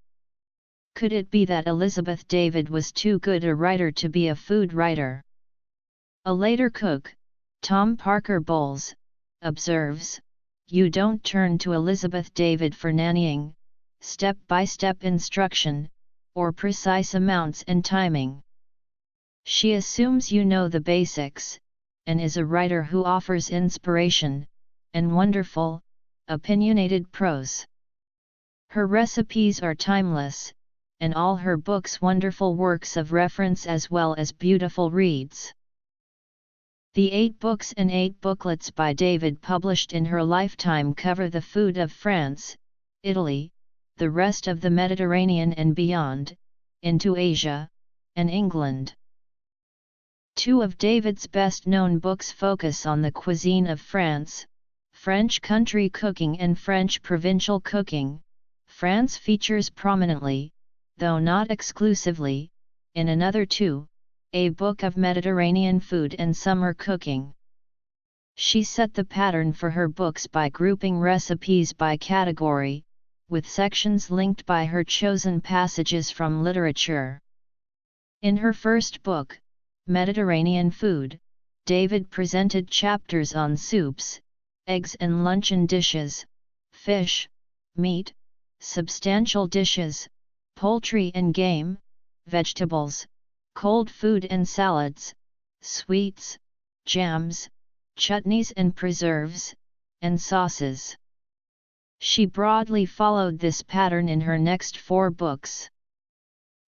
Could it be that Elizabeth David was too good a writer to be a food writer? A later cook, Tom Parker Bowles, observes, "You don't turn to Elizabeth David for nannying, step-by-step instruction, or precise amounts and timing. She assumes you know the basics, and is a writer who offers inspiration, and wonderful, opinionated prose. Her recipes are timeless, and all her books wonderful works of reference as well as beautiful reads." The 8 books and 8 booklets by David published in her lifetime cover the food of France, Italy, the rest of the Mediterranean and beyond, into Asia, and England. 2 of David's best-known books focus on the cuisine of France, French country cooking and French provincial cooking. France features prominently, though not exclusively, in another 2, A Book of Mediterranean Food and Summer Cooking. She set the pattern for her books by grouping recipes by category, with sections linked by her chosen passages from literature. In her first book, Mediterranean Food, David presented chapters on soups, eggs and luncheon dishes, fish, meat, substantial dishes, poultry and game, vegetables, cold food and salads, sweets, jams, chutneys and preserves, and sauces. She broadly followed this pattern in her next 4 books.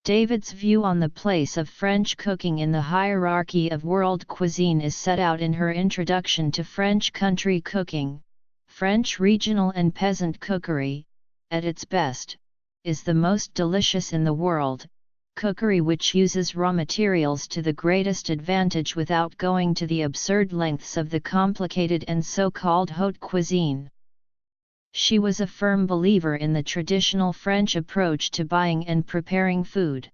David's view on the place of French cooking in the hierarchy of world cuisine is set out in her introduction to French country cooking. French regional and peasant cookery, at its best, is the most delicious in the world, cookery which uses raw materials to the greatest advantage without going to the absurd lengths of the complicated and so-called haute cuisine. She was a firm believer in the traditional French approach to buying and preparing food.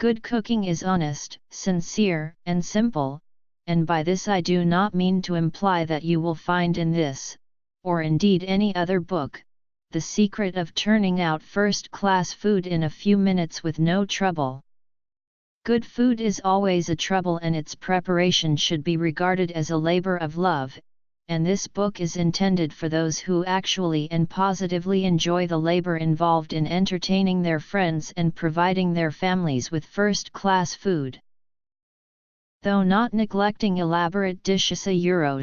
Good cooking is honest, sincere, and simple, and by this I do not mean to imply that you will find in this, or indeed any other book, the secret of turning out first-class food in a few minutes with no trouble. Good food is always a trouble, and its preparation should be regarded as a labor of love, and this book is intended for those who actually and positively enjoy the labor involved in entertaining their friends and providing their families with first-class food. Though not neglecting elaborate dishes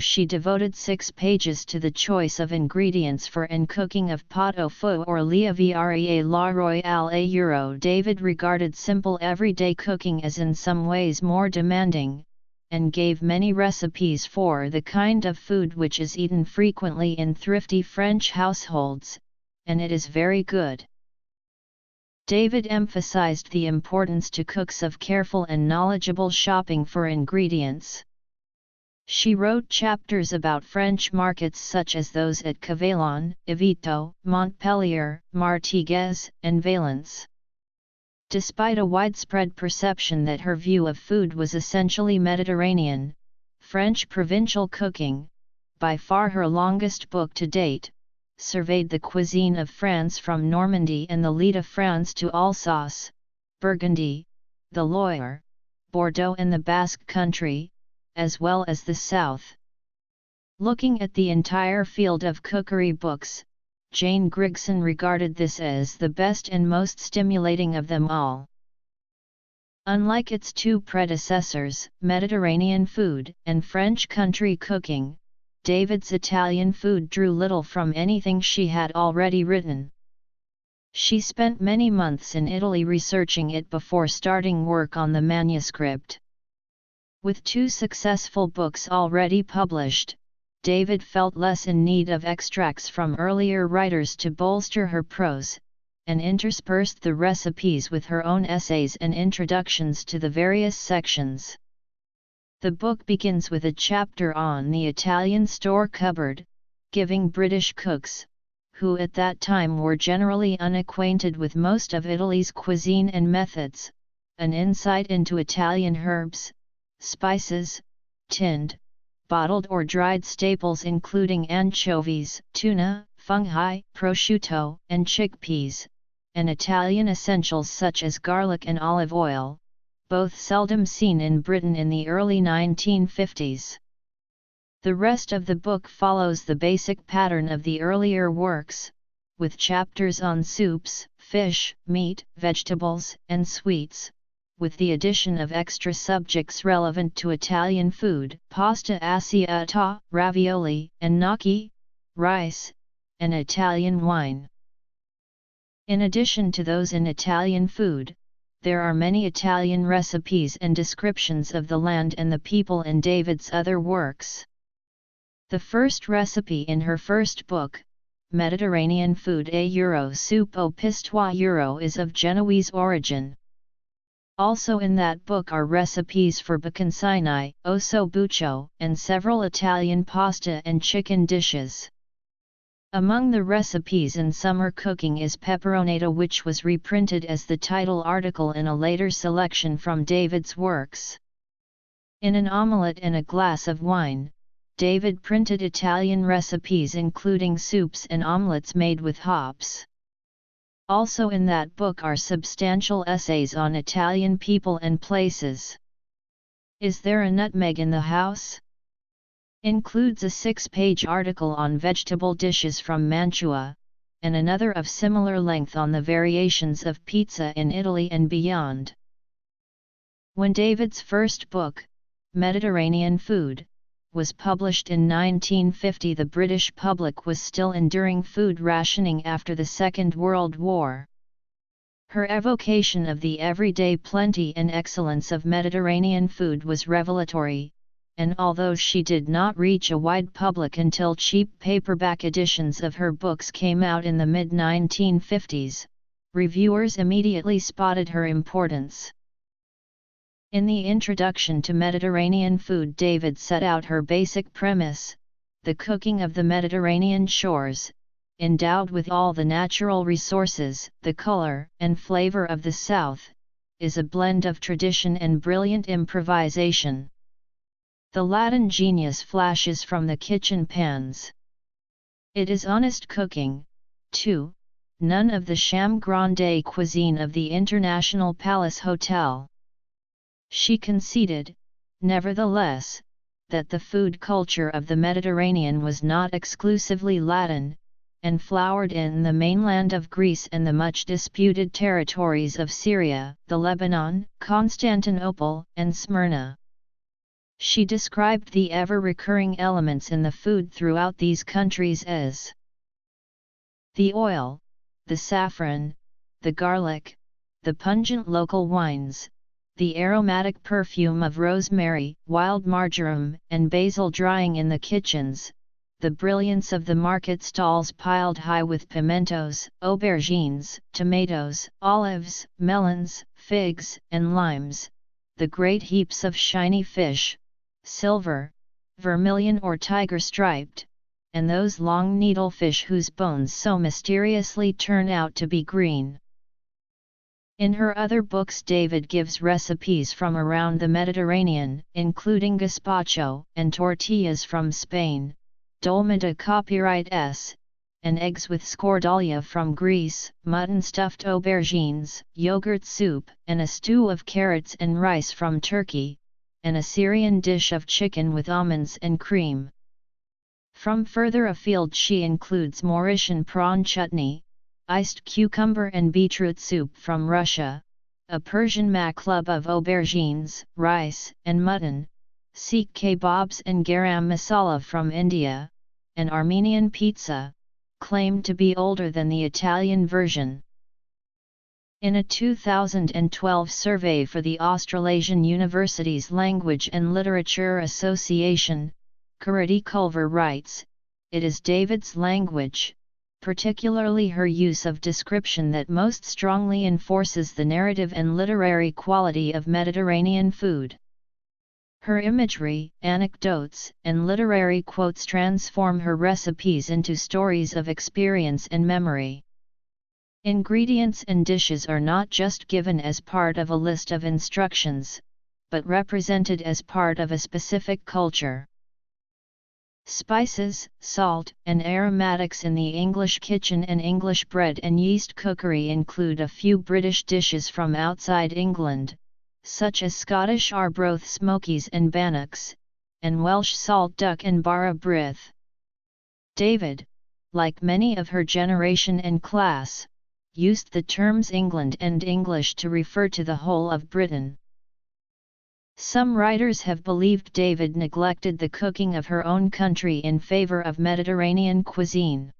she devoted 6 pages to the choice of ingredients for and cooking of pot au feu or lievre la royale David regarded simple everyday cooking as in some ways more demanding, and gave many recipes for the kind of food which is eaten frequently in thrifty French households, and it is very good. David emphasized the importance to cooks of careful and knowledgeable shopping for ingredients. She wrote chapters about French markets such as those at Cavaillon, Yvetot, Montpellier, Martigues, and Valence. Despite a widespread perception that her view of food was essentially Mediterranean, French provincial cooking, by far her longest book to date, surveyed the cuisine of France from Normandy and the Lys de France to Alsace, Burgundy, the Loire, Bordeaux and the Basque Country, as well as the South. Looking at the entire field of cookery books, Jane Grigson regarded this as the best and most stimulating of them all. Unlike its two predecessors, Mediterranean food and French country cooking, David's Italian food drew little from anything she had already written. She spent many months in Italy researching it before starting work on the manuscript. With two successful books already published, David felt less in need of extracts from earlier writers to bolster her prose, and interspersed the recipes with her own essays and introductions to the various sections. The book begins with a chapter on the Italian store cupboard, giving British cooks, who at that time were generally unacquainted with most of Italy's cuisine and methods, an insight into Italian herbs, spices, tinned, bottled or dried staples including anchovies, tuna, fungi, prosciutto, and chickpeas, and Italian essentials such as garlic and olive oil, both seldom seen in Britain in the early 1950s. The rest of the book follows the basic pattern of the earlier works, with chapters on soups, fish, meat, vegetables, and sweets, with the addition of extra subjects relevant to Italian food, pasta asciutta, ravioli, and gnocchi, rice, and Italian wine. In addition to those in Italian food, there are many Italian recipes and descriptions of the land and the people in David's other works. The first recipe in her first book, Mediterranean Food a Euro Soup au Pistoie Euro, is of Genoese origin. Also in that book are recipes for bocconcini, osso buccio, and several Italian pasta and chicken dishes. Among the recipes in summer cooking is peperonata, which was reprinted as the title article in a later selection from David's works. In An Omelette and a Glass of Wine, David printed Italian recipes including soups and omelettes made with hops. Also in that book are substantial essays on Italian people and places. Is There a Nutmeg in the House? Includes a 6-page article on vegetable dishes from Mantua, and another of similar length on the variations of pizza in Italy and beyond. When David's first book, Mediterranean Food, was published in 1950, the British public was still enduring food rationing after the Second World War. Her evocation of the everyday plenty and excellence of Mediterranean food was revelatory, and although she did not reach a wide public until cheap paperback editions of her books came out in the mid-1950s, reviewers immediately spotted her importance. In the introduction to Mediterranean Food, David set out her basic premise: the cooking of the Mediterranean shores, endowed with all the natural resources, the color and flavor of the South, is a blend of tradition and brilliant improvisation. The Latin genius flashes from the kitchen pans. It is honest cooking, too, none of the sham grande cuisine of the International Palace Hotel. She conceded, nevertheless, that the food culture of the Mediterranean was not exclusively Latin, and flowered in the mainland of Greece and the much disputed territories of Syria, the Lebanon, Constantinople, and Smyrna. She described the ever-recurring elements in the food throughout these countries as the oil, the saffron, the garlic, the pungent local wines, the aromatic perfume of rosemary, wild marjoram, and basil drying in the kitchens, the brilliance of the market stalls piled high with pimentos, aubergines, tomatoes, olives, melons, figs, and limes, the great heaps of shiny fish, silver, vermilion or tiger-striped, and those long needlefish whose bones so mysteriously turn out to be green. In her other books, David gives recipes from around the Mediterranean, including gazpacho and tortillas from Spain, dolma copyright S, and eggs with scordalia from Greece, mutton-stuffed aubergines, yogurt soup, and a stew of carrots and rice from Turkey, and a Syrian dish of chicken with almonds and cream. From further afield she includes Mauritian prawn chutney, iced cucumber and beetroot soup from Russia, a Persian maklub of aubergines, rice, and mutton, Sikh kebabs and garam masala from India, and Armenian pizza, claimed to be older than the Italian version. In a 2012 survey for the Australasian University's Language and Literature Association, Karati Culver writes, "It is David's language, particularly her use of description, that most strongly enforces the narrative and literary quality of Mediterranean food. Her imagery, anecdotes, and literary quotes transform her recipes into stories of experience and memory. Ingredients and dishes are not just given as part of a list of instructions, but represented as part of a specific culture. Spices, salt, and aromatics in the English kitchen and English bread and yeast cookery include a few British dishes from outside England, such as Scottish Arbroath smokies and bannocks, and Welsh salt duck and bara brith." David, like many of her generation and class, used the terms England and English to refer to the whole of Britain. Some writers have believed David neglected the cooking of her own country in favor of Mediterranean cuisine.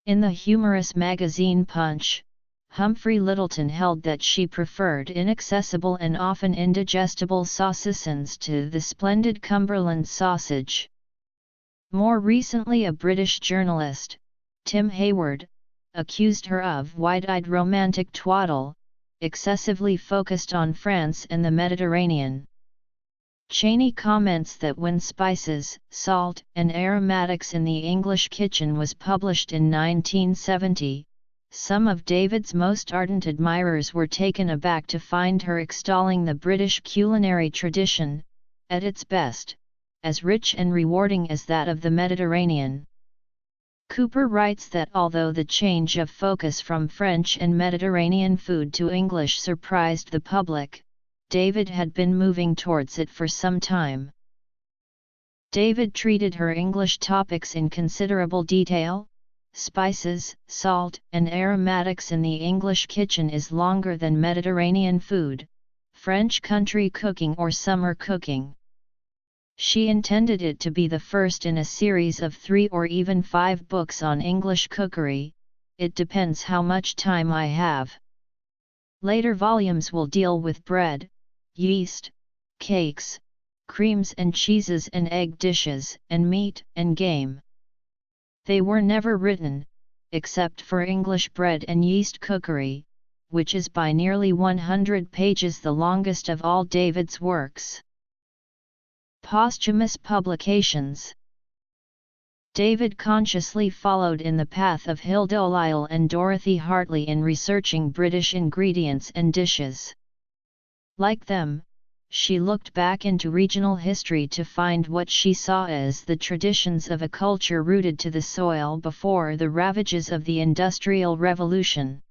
In the humorous magazine Punch, Humphrey Lyttelton held that she preferred inaccessible and often indigestible saucisons to the splendid Cumberland sausage. More recently, a British journalist, Tim Hayward, accused her of wide-eyed romantic twaddle, excessively focused on France and the Mediterranean. Cheney comments that when Spices, Salt, and Aromatics in the English Kitchen was published in 1970, some of David's most ardent admirers were taken aback to find her extolling the British culinary tradition, at its best, as rich and rewarding as that of the Mediterranean. Cooper writes that although the change of focus from French and Mediterranean food to English surprised the public, David had been moving towards it for some time. David treated her English topics in considerable detail. Spices, salt, and aromatics in the English kitchen is longer than Mediterranean food, French country cooking or summer cooking. She intended it to be the first in a series of 3 or even 5 books on English cookery. It depends how much time I have. Later volumes will deal with bread, yeast, cakes, creams and cheeses and egg dishes, and meat and game. They were never written, except for English bread and yeast cookery, which is by nearly 100 pages the longest of all David's works. Posthumous publications. David consciously followed in the path of Hilda O'Lisle and Dorothy Hartley in researching British ingredients and dishes. Like them, she looked back into regional history to find what she saw as the traditions of a culture rooted to the soil before the ravages of the Industrial Revolution.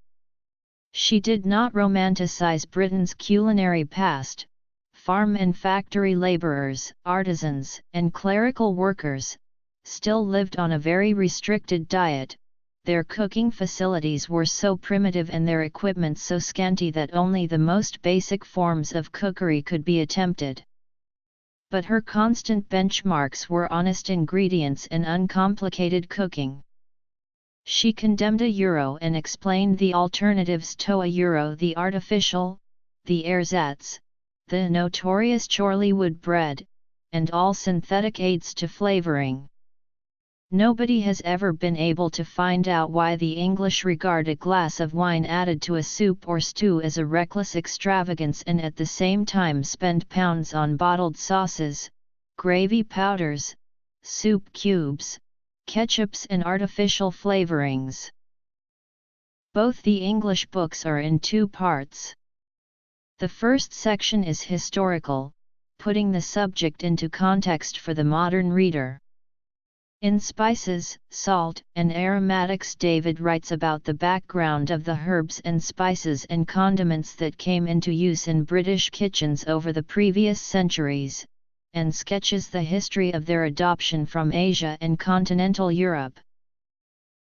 She did not romanticize Britain's culinary past. Farm and factory laborers, artisans, and clerical workers still lived on a very restricted diet. Their cooking facilities were so primitive and their equipment so scanty that only the most basic forms of cookery could be attempted. But her constant benchmarks were honest ingredients and uncomplicated cooking. She condemned a euro and explained the alternatives to a euro: the artificial, the ersatz, the notorious Chorleywood bread, and all synthetic aids to flavoring. Nobody has ever been able to find out why the English regard a glass of wine added to a soup or stew as a reckless extravagance and at the same time spend pounds on bottled sauces, gravy powders, soup cubes, ketchups and artificial flavorings. Both the English books are in two parts. The first section is historical, putting the subject into context for the modern reader. In Spices, Salt, and Aromatics, David writes about the background of the herbs and spices and condiments that came into use in British kitchens over the previous centuries, and sketches the history of their adoption from Asia and continental Europe.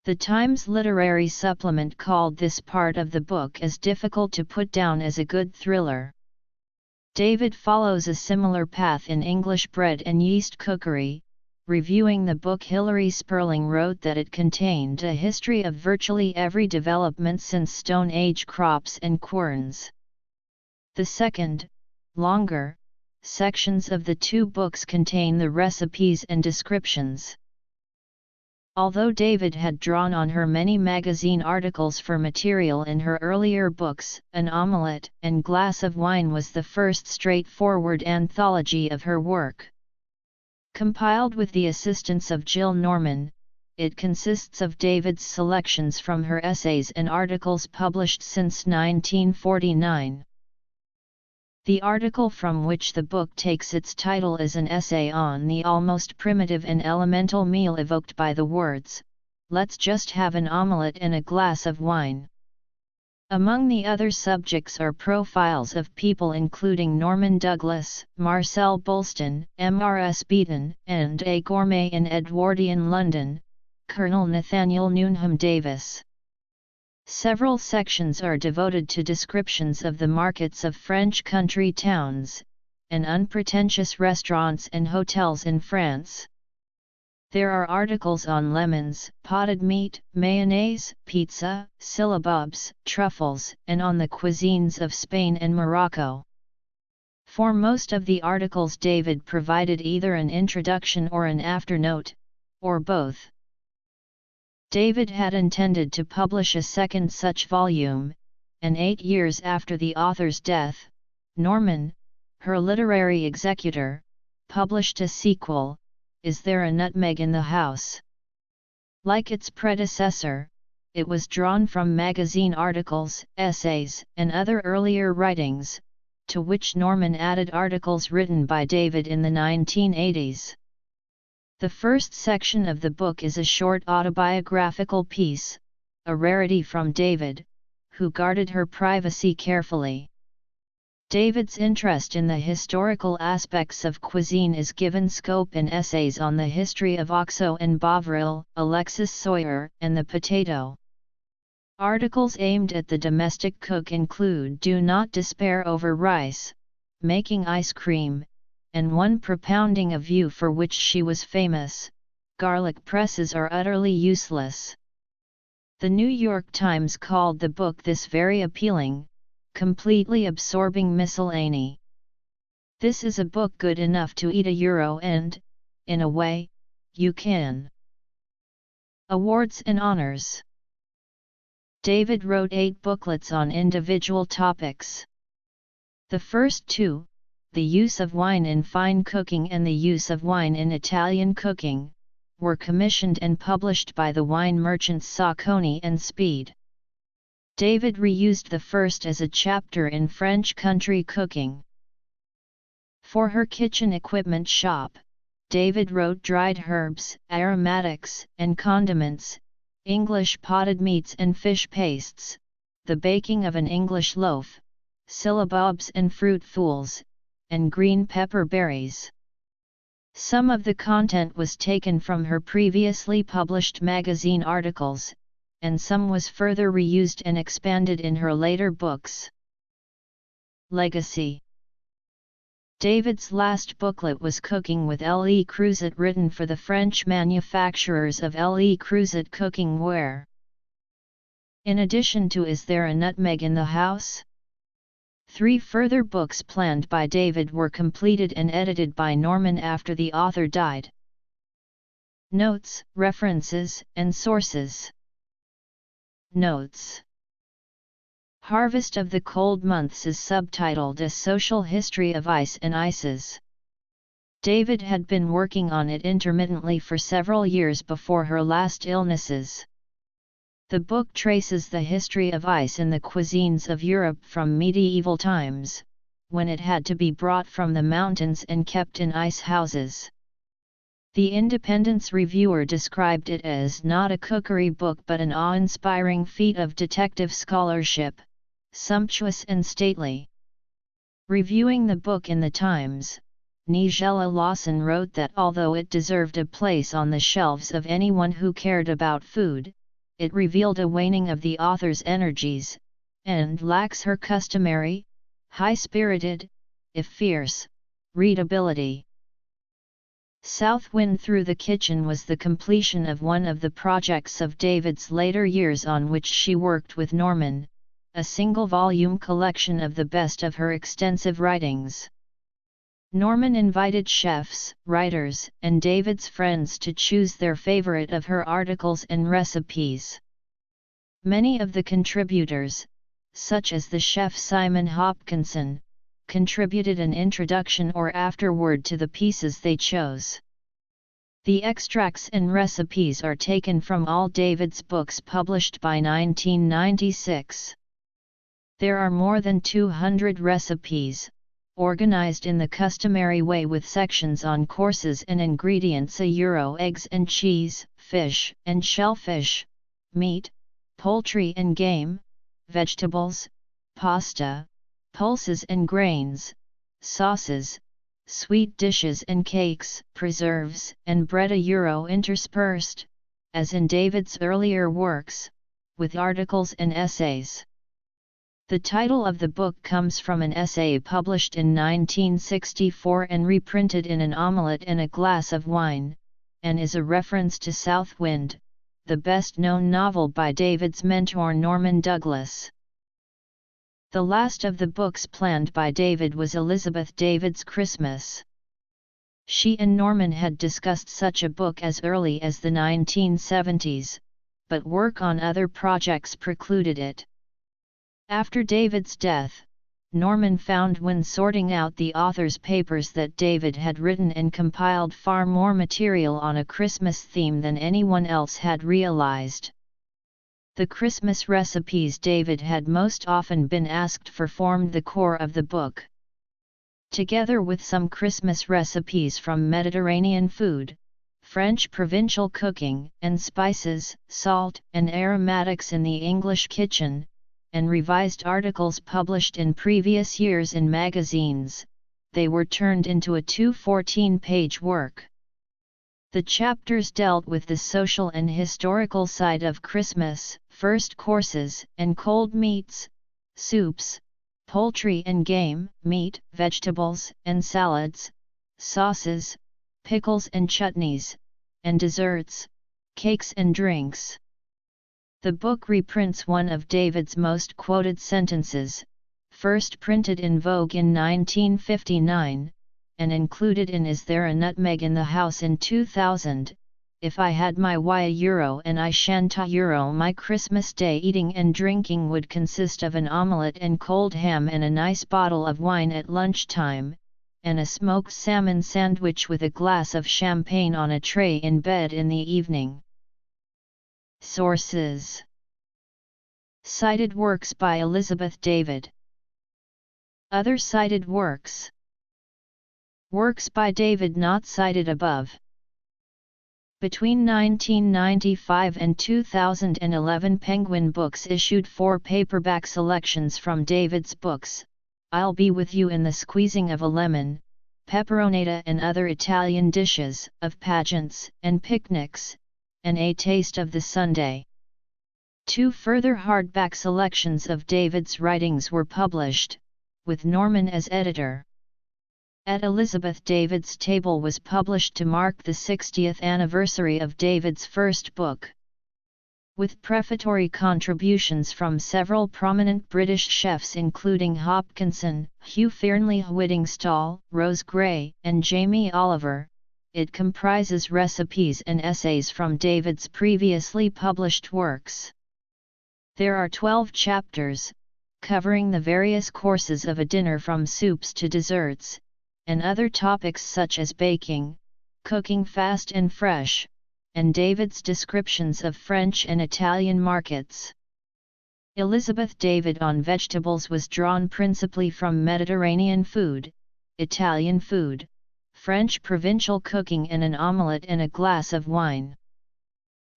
The Times literary supplement called this part of the book as difficult to put down as a good thriller. David follows a similar path in English bread and yeast cookery. Reviewing the book, Hilary Sperling wrote that it contained a history of virtually every development since Stone Age crops and querns. The second, longer, sections of the two books contain the recipes and descriptions. Although David had drawn on her many magazine articles for material in her earlier books, An Omelette and Glass of Wine was the first straightforward anthology of her work. Compiled with the assistance of Jill Norman, it consists of David's selections from her essays and articles published since 1949. The article from which the book takes its title is an essay on the almost primitive and elemental meal evoked by the words, "Let's just have an omelette and a glass of wine." Among the other subjects are profiles of people including Norman Douglas, Marcel Bulston, M.R.S. Beaton, and a gourmet in Edwardian London, Colonel Nathaniel Newnham Davis. Several sections are devoted to descriptions of the markets of French country towns, and unpretentious restaurants and hotels in France. There are articles on lemons, potted meat, mayonnaise, pizza, syllabubs, truffles, and on the cuisines of Spain and Morocco. For most of the articles, David provided either an introduction or an afternote, or both. David had intended to publish a second such volume, and 8 years after the author's death, Norman, her literary executor, published a sequel, Is There a Nutmeg in the House? Like its predecessor, it was drawn from magazine articles, essays, and other earlier writings, to which Norman added articles written by David in the 1980s. The first section of the book is a short autobiographical piece, a rarity from David, who guarded her privacy carefully. David's interest in the historical aspects of cuisine is given scope in essays on the history of Oxo and Bovril, Alexis Soyer, and the potato. Articles aimed at the domestic cook include Do Not Despair Over Rice, Making Ice Cream, and one propounding a view for which she was famous, Garlic presses are utterly useless. The New York Times called the book this very appealing, completely absorbing miscellany. This is a book good enough to eat a and, in a way, you can. Awards and honors. David wrote 8 booklets on individual topics. The first 2, The Use of Wine in Fine Cooking and The Use of Wine in Italian Cooking, were commissioned and published by the wine merchants Saucony and Speed. David reused the first as a chapter in French country cooking. For her kitchen equipment shop, David wrote Dried Herbs, Aromatics, and Condiments, English Potted Meats and Fish Pastes, The Baking of an English Loaf, Syllabubs and Fruit Fools, and Green Pepper Berries. Some of the content was taken from her previously published magazine articles, and some was further reused and expanded in her later books. Legacy. David's last booklet was Cooking with Le Creuset, written for the French manufacturers of Le Creuset cooking ware. In addition to Is There a Nutmeg in the House? 3 further books planned by David were completed and edited by Norman after the author died. Notes, references, and sources. Notes. Harvest of the Cold Months is subtitled A Social History of Ice and Ices. David had been working on it intermittently for several years before her last illnesses. The book traces the history of ice in the cuisines of Europe from medieval times, when it had to be brought from the mountains and kept in ice houses. The Independent's reviewer described it as not a cookery book but an awe-inspiring feat of detective scholarship, sumptuous and stately. Reviewing the book in the Times, Nigella Lawson wrote that although it deserved a place on the shelves of anyone who cared about food, it revealed a waning of the author's energies, and lacks her customary, high-spirited, if fierce, readability. South Wind Through the Kitchen was the completion of one of the projects of David's later years on which she worked with Norman, a single-volume collection of the best of her extensive writings. Norman invited chefs, writers, and David's friends to choose their favorite of her articles and recipes. Many of the contributors, such as the chef Simon Hopkinson, contributed an introduction or afterword to the pieces they chose. The extracts and recipes are taken from all David's books published by 1996. There are more than 200 recipes, organized in the customary way with sections on courses and ingredients: eggs and cheese, fish and shellfish, meat, poultry and game, vegetables, pasta, pulses and grains, sauces, sweet dishes and cakes, preserves and bread interspersed, as in David's earlier works, with articles and essays. The title of the book comes from an essay published in 1964 and reprinted in An Omelette and a Glass of Wine, and is a reference to South Wind, the best-known novel by David's mentor Norman Douglas. The last of the books planned by David was Elizabeth David's Christmas. She and Norman had discussed such a book as early as the 1970s, but work on other projects precluded it. After David's death, Norman found when sorting out the author's papers that David had written and compiled far more material on a Christmas theme than anyone else had realized. The Christmas recipes David had most often been asked for formed the core of the book. Together with some Christmas recipes from Mediterranean food, French provincial cooking, and spices, salt, and aromatics in the English kitchen, and revised articles published in previous years in magazines, they were turned into a 214-page work. The chapters dealt with the social and historical side of Christmas, first courses and cold meats, soups, poultry and game, meat, vegetables and salads, sauces, pickles and chutneys, and desserts, cakes and drinks. The book reprints one of David's most quoted sentences, first printed in Vogue in 1959, and included in Is There a Nutmeg in the House in 2000, If I had my €1 and I shan't €, my Christmas Day eating and drinking would consist of an omelette and cold ham and a nice bottle of wine at lunchtime, and a smoked salmon sandwich with a glass of champagne on a tray in bed in the evening. Sources: Cited works by Elizabeth David. Other cited works. Works by David not cited above. Between 1995 and 2011, Penguin Books issued 4 paperback selections from David's books: I'll Be With You in the Squeezing of a Lemon, Peperonata and Other Italian Dishes, Of Pageants and Picnics, and A Taste of the Sunday. 2 further hardback selections of David's writings were published, with Norman as editor. At Elizabeth David's Table was published to mark the 60th anniversary of David's first book. With prefatory contributions from several prominent British chefs including Hopkinson, Hugh Fearnley-Whittingstall, Rose Gray, and Jamie Oliver, it comprises recipes and essays from David's previously published works. There are 12 chapters, covering the various courses of a dinner from soups to desserts, and other topics such as baking, cooking fast and fresh, and David's descriptions of French and Italian markets. Elizabeth David on vegetables was drawn principally from Mediterranean food, Italian food, French provincial cooking and an omelette and a glass of wine.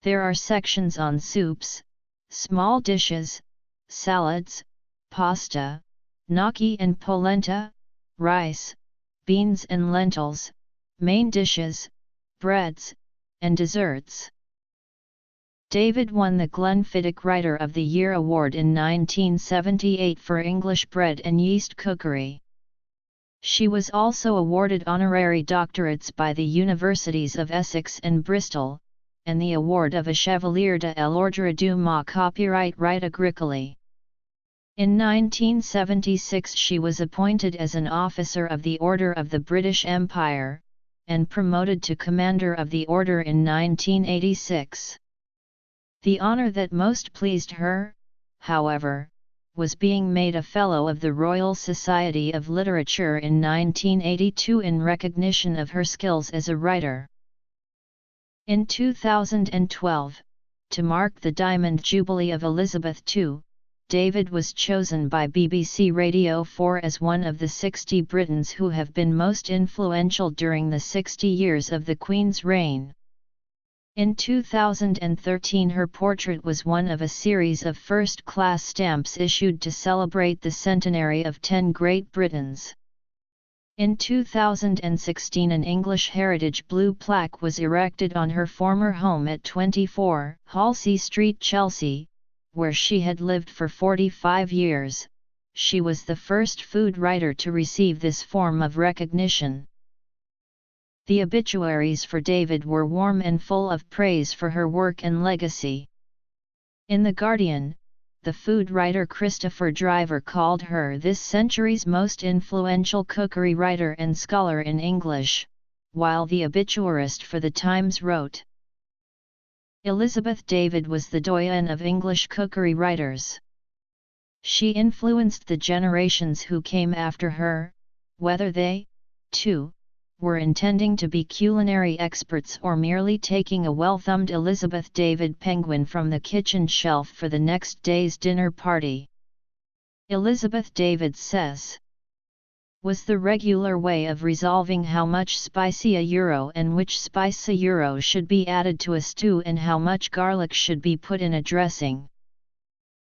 There are sections on soups, small dishes, salads, pasta, gnocchi and polenta, rice, beans and lentils, main dishes, breads, and desserts. David won the Glenfiddich Writer of the Year Award in 1978 for English bread and yeast cookery. She was also awarded honorary doctorates by the Universities of Essex and Bristol, and the award of a Chevalier de l'Ordre du Mont Copyright Right Agricole. In 1976 she was appointed as an Officer of the Order of the British Empire, and promoted to Commander of the Order in 1986. The honor that most pleased her, however, was being made a Fellow of the Royal Society of Literature in 1982 in recognition of her skills as a writer. In 2012, to mark the Diamond Jubilee of Elizabeth II, David was chosen by BBC Radio 4 as one of the 60 Britons who have been most influential during the 60 years of the Queen's reign. In 2013 her portrait was one of a series of first-class stamps issued to celebrate the centenary of 10 Great Britons. In 2016 an English Heritage Blue plaque was erected on her former home at 24 Halsey Street, Chelsea, where she had lived for 45 years. She was the first food writer to receive this form of recognition. The obituaries for David were warm and full of praise for her work and legacy. In The Guardian, the food writer Christopher Driver called her this century's most influential cookery writer and scholar in English, while the obituarist for The Times wrote, Elizabeth David was the doyen of English cookery writers. She influenced the generations who came after her, whether they, too, were intending to be culinary experts or merely taking a well-thumbed Elizabeth David penguin from the kitchen shelf for the next day's dinner party. Elizabeth David says, was the regular way of resolving how much spicy a euro and which spice a euro should be added to a stew and how much garlic should be put in a dressing.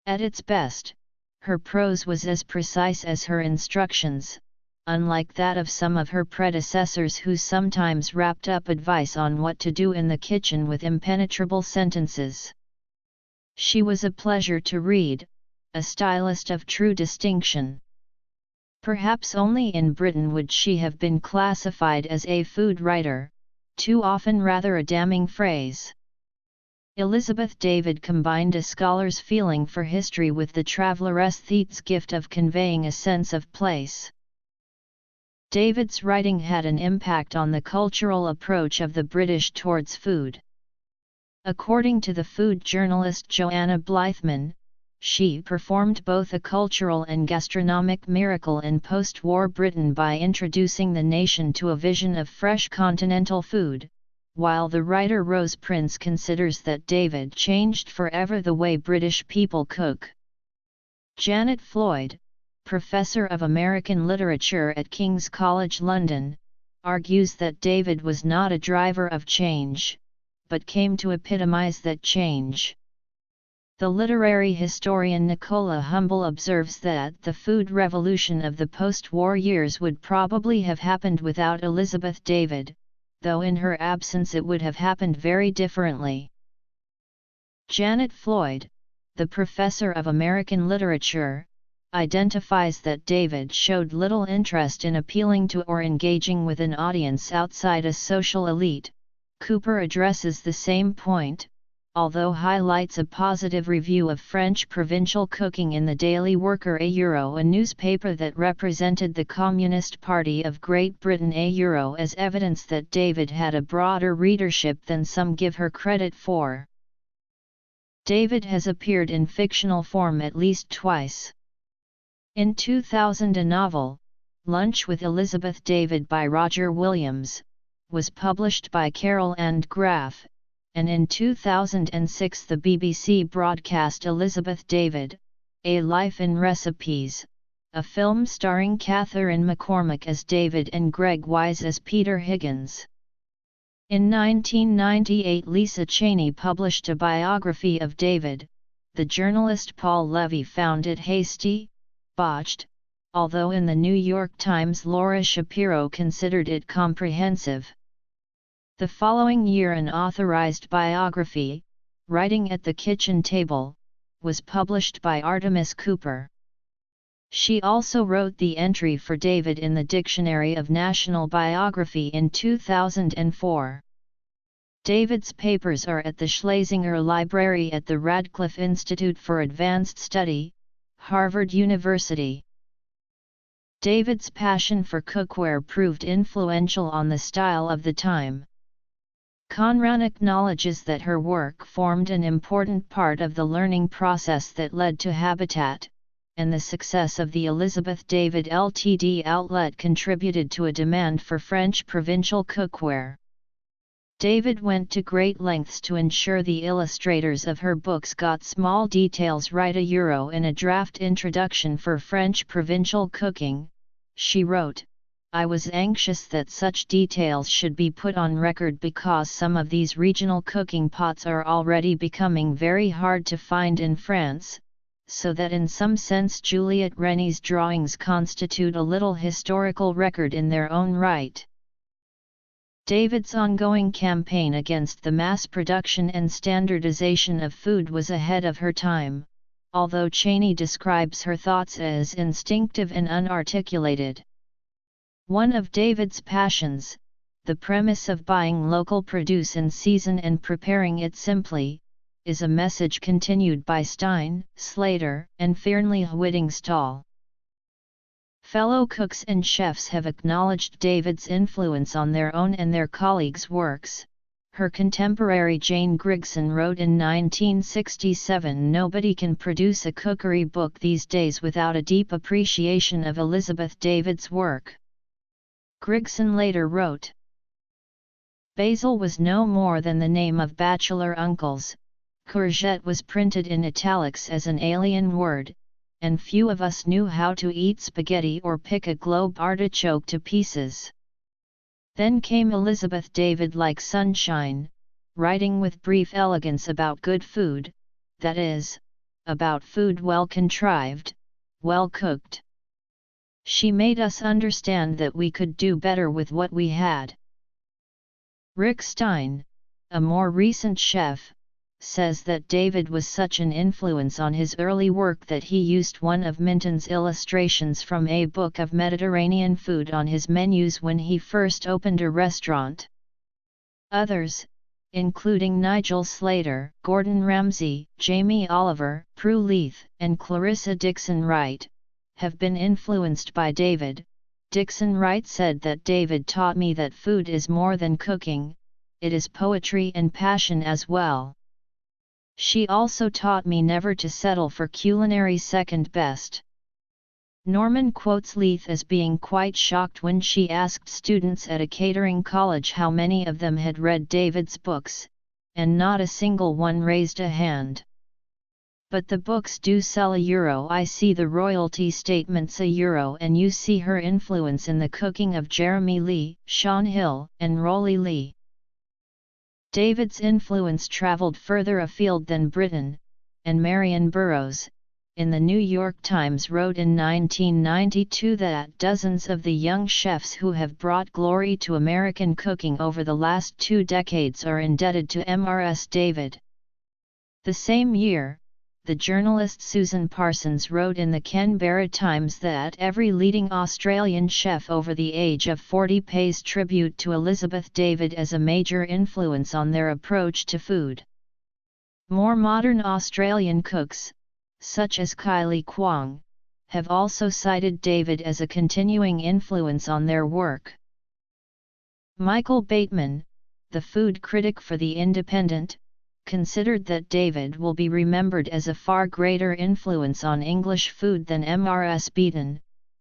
At its best, her prose was as precise as her instructions, unlike that of some of her predecessors who sometimes wrapped up advice on what to do in the kitchen with impenetrable sentences. She was a pleasure to read, a stylist of true distinction. Perhaps only in Britain would she have been classified as a food writer, too often rather a damning phrase. Elizabeth David combined a scholar's feeling for history with the traveller's gift of conveying a sense of place. David's writing had an impact on the cultural approach of the British towards food. According to the food journalist Joanna Blythman, she performed both a cultural and gastronomic miracle in post-war Britain by introducing the nation to a vision of fresh continental food, while the writer Rose Prince considers that David changed forever the way British people cook. Janet Floyd, Professor of American Literature at King's College London, argues that David was not a driver of change, but came to epitomize that change. The literary historian Nicola Humble observes that the food revolution of the post-war years would probably have happened without Elizabeth David, though in her absence it would have happened very differently. Janet Floyd, the professor of American literature, identifies that David showed little interest in appealing to or engaging with an audience outside a social elite. Cooper addresses the same point, although highlights a positive review of French provincial cooking in the Daily Worker a newspaper that represented the Communist Party of Great Britain as evidence that David had a broader readership than some give her credit for. David has appeared in fictional form at least twice. In 2000 a novel, Lunch with Elizabeth David by Roger Williams, was published by Carol and Graf, and in 2006 the BBC broadcast Elizabeth David, A Life in Recipes, a film starring Catherine McCormack as David and Greg Wise as Peter Higgins. In 1998 Lisa Cheney published a biography of David. The journalist Paul Levy found it hasty, botched, although in the New York Times Laura Shapiro considered it comprehensive. The following year an authorized biography, Writing at the Kitchen Table, was published by Artemis Cooper. She also wrote the entry for David in the Dictionary of National Biography in 2004. David's papers are at the Schlesinger Library at the Radcliffe Institute for Advanced Study, Harvard University. David's passion for cookware proved influential on the style of the time. Conran acknowledges that her work formed an important part of the learning process that led to Habitat, and the success of the Elizabeth David Ltd outlet contributed to a demand for French provincial cookware. David went to great lengths to ensure the illustrators of her books got small details right. In a draft introduction for French provincial cooking, she wrote, "I was anxious that such details should be put on record because some of these regional cooking pots are already becoming very hard to find in France, so that in some sense Juliette Rennie's drawings constitute a little historical record in their own right." David's ongoing campaign against the mass production and standardization of food was ahead of her time, although Cheney describes her thoughts as instinctive and unarticulated. One of David's passions, the premise of buying local produce in season and preparing it simply, is a message continued by Stein, Slater, and Fearnley Whittingstall. Fellow cooks and chefs have acknowledged David's influence on their own and their colleagues' works. Her contemporary Jane Grigson wrote in 1967, "Nobody can produce a cookery book these days without a deep appreciation of Elizabeth David's work." Grigson later wrote, "Basil was no more than the name of bachelor uncles, courgette was printed in italics as an alien word, and few of us knew how to eat spaghetti or pick a globe artichoke to pieces. Then came Elizabeth David like sunshine, writing with brief elegance about good food, that is, about food well contrived, well cooked. She made us understand that we could do better with what we had." Rick Stein, a more recent chef, says that David was such an influence on his early work that he used one of Minton's illustrations from a book of Mediterranean food on his menus when he first opened a restaurant. Others, including Nigel Slater, Gordon Ramsay, Jamie Oliver, Prue Leith, and Clarissa Dixon Wright, have been influenced by David. Dixon Wright said that David taught me that food is more than cooking, it is poetry and passion as well. She also taught me never to settle for culinary second best. Norman quotes Leith as being quite shocked when she asked students at a catering college how many of them had read David's books, and not a single one raised a hand. "But the books do sell €1. I see the royalty statements €1 and you see her influence in the cooking of Jeremy Lee, Sean Hill, and Rolly Lee." David's influence traveled further afield than Britain, and Marion Burroughs, in the New York Times wrote in 1992 that dozens of the young chefs who have brought glory to American cooking over the last 2 decades are indebted to Mrs. David. The same year, the journalist Susan Parsons wrote in the Canberra Times that every leading Australian chef over the age of 40 pays tribute to Elizabeth David as a major influence on their approach to food. More modern Australian cooks, such as Kylie Kwong, have also cited David as a continuing influence on their work. Michael Bateman, the food critic for The Independent, considered that David will be remembered as a far greater influence on English food than Mrs. Beeton,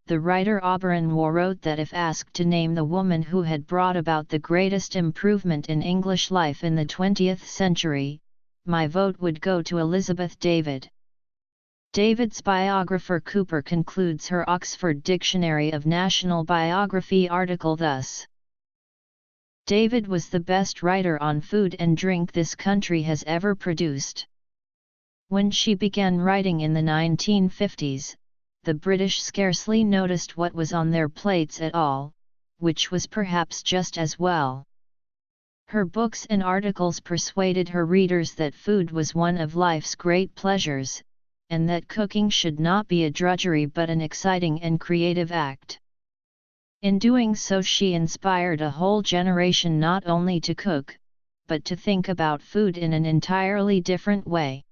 the writer Auberon Waugh wrote that if asked to name the woman who had brought about the greatest improvement in English life in the 20th century, my vote would go to Elizabeth David. David's biographer Cooper concludes her Oxford Dictionary of National Biography article thus: David was the best writer on food and drink this country has ever produced. When she began writing in the 1950s, the British scarcely noticed what was on their plates at all, which was perhaps just as well. Her books and articles persuaded her readers that food was one of life's great pleasures, and that cooking should not be a drudgery but an exciting and creative act. In doing so, she inspired a whole generation not only to cook, but to think about food in an entirely different way.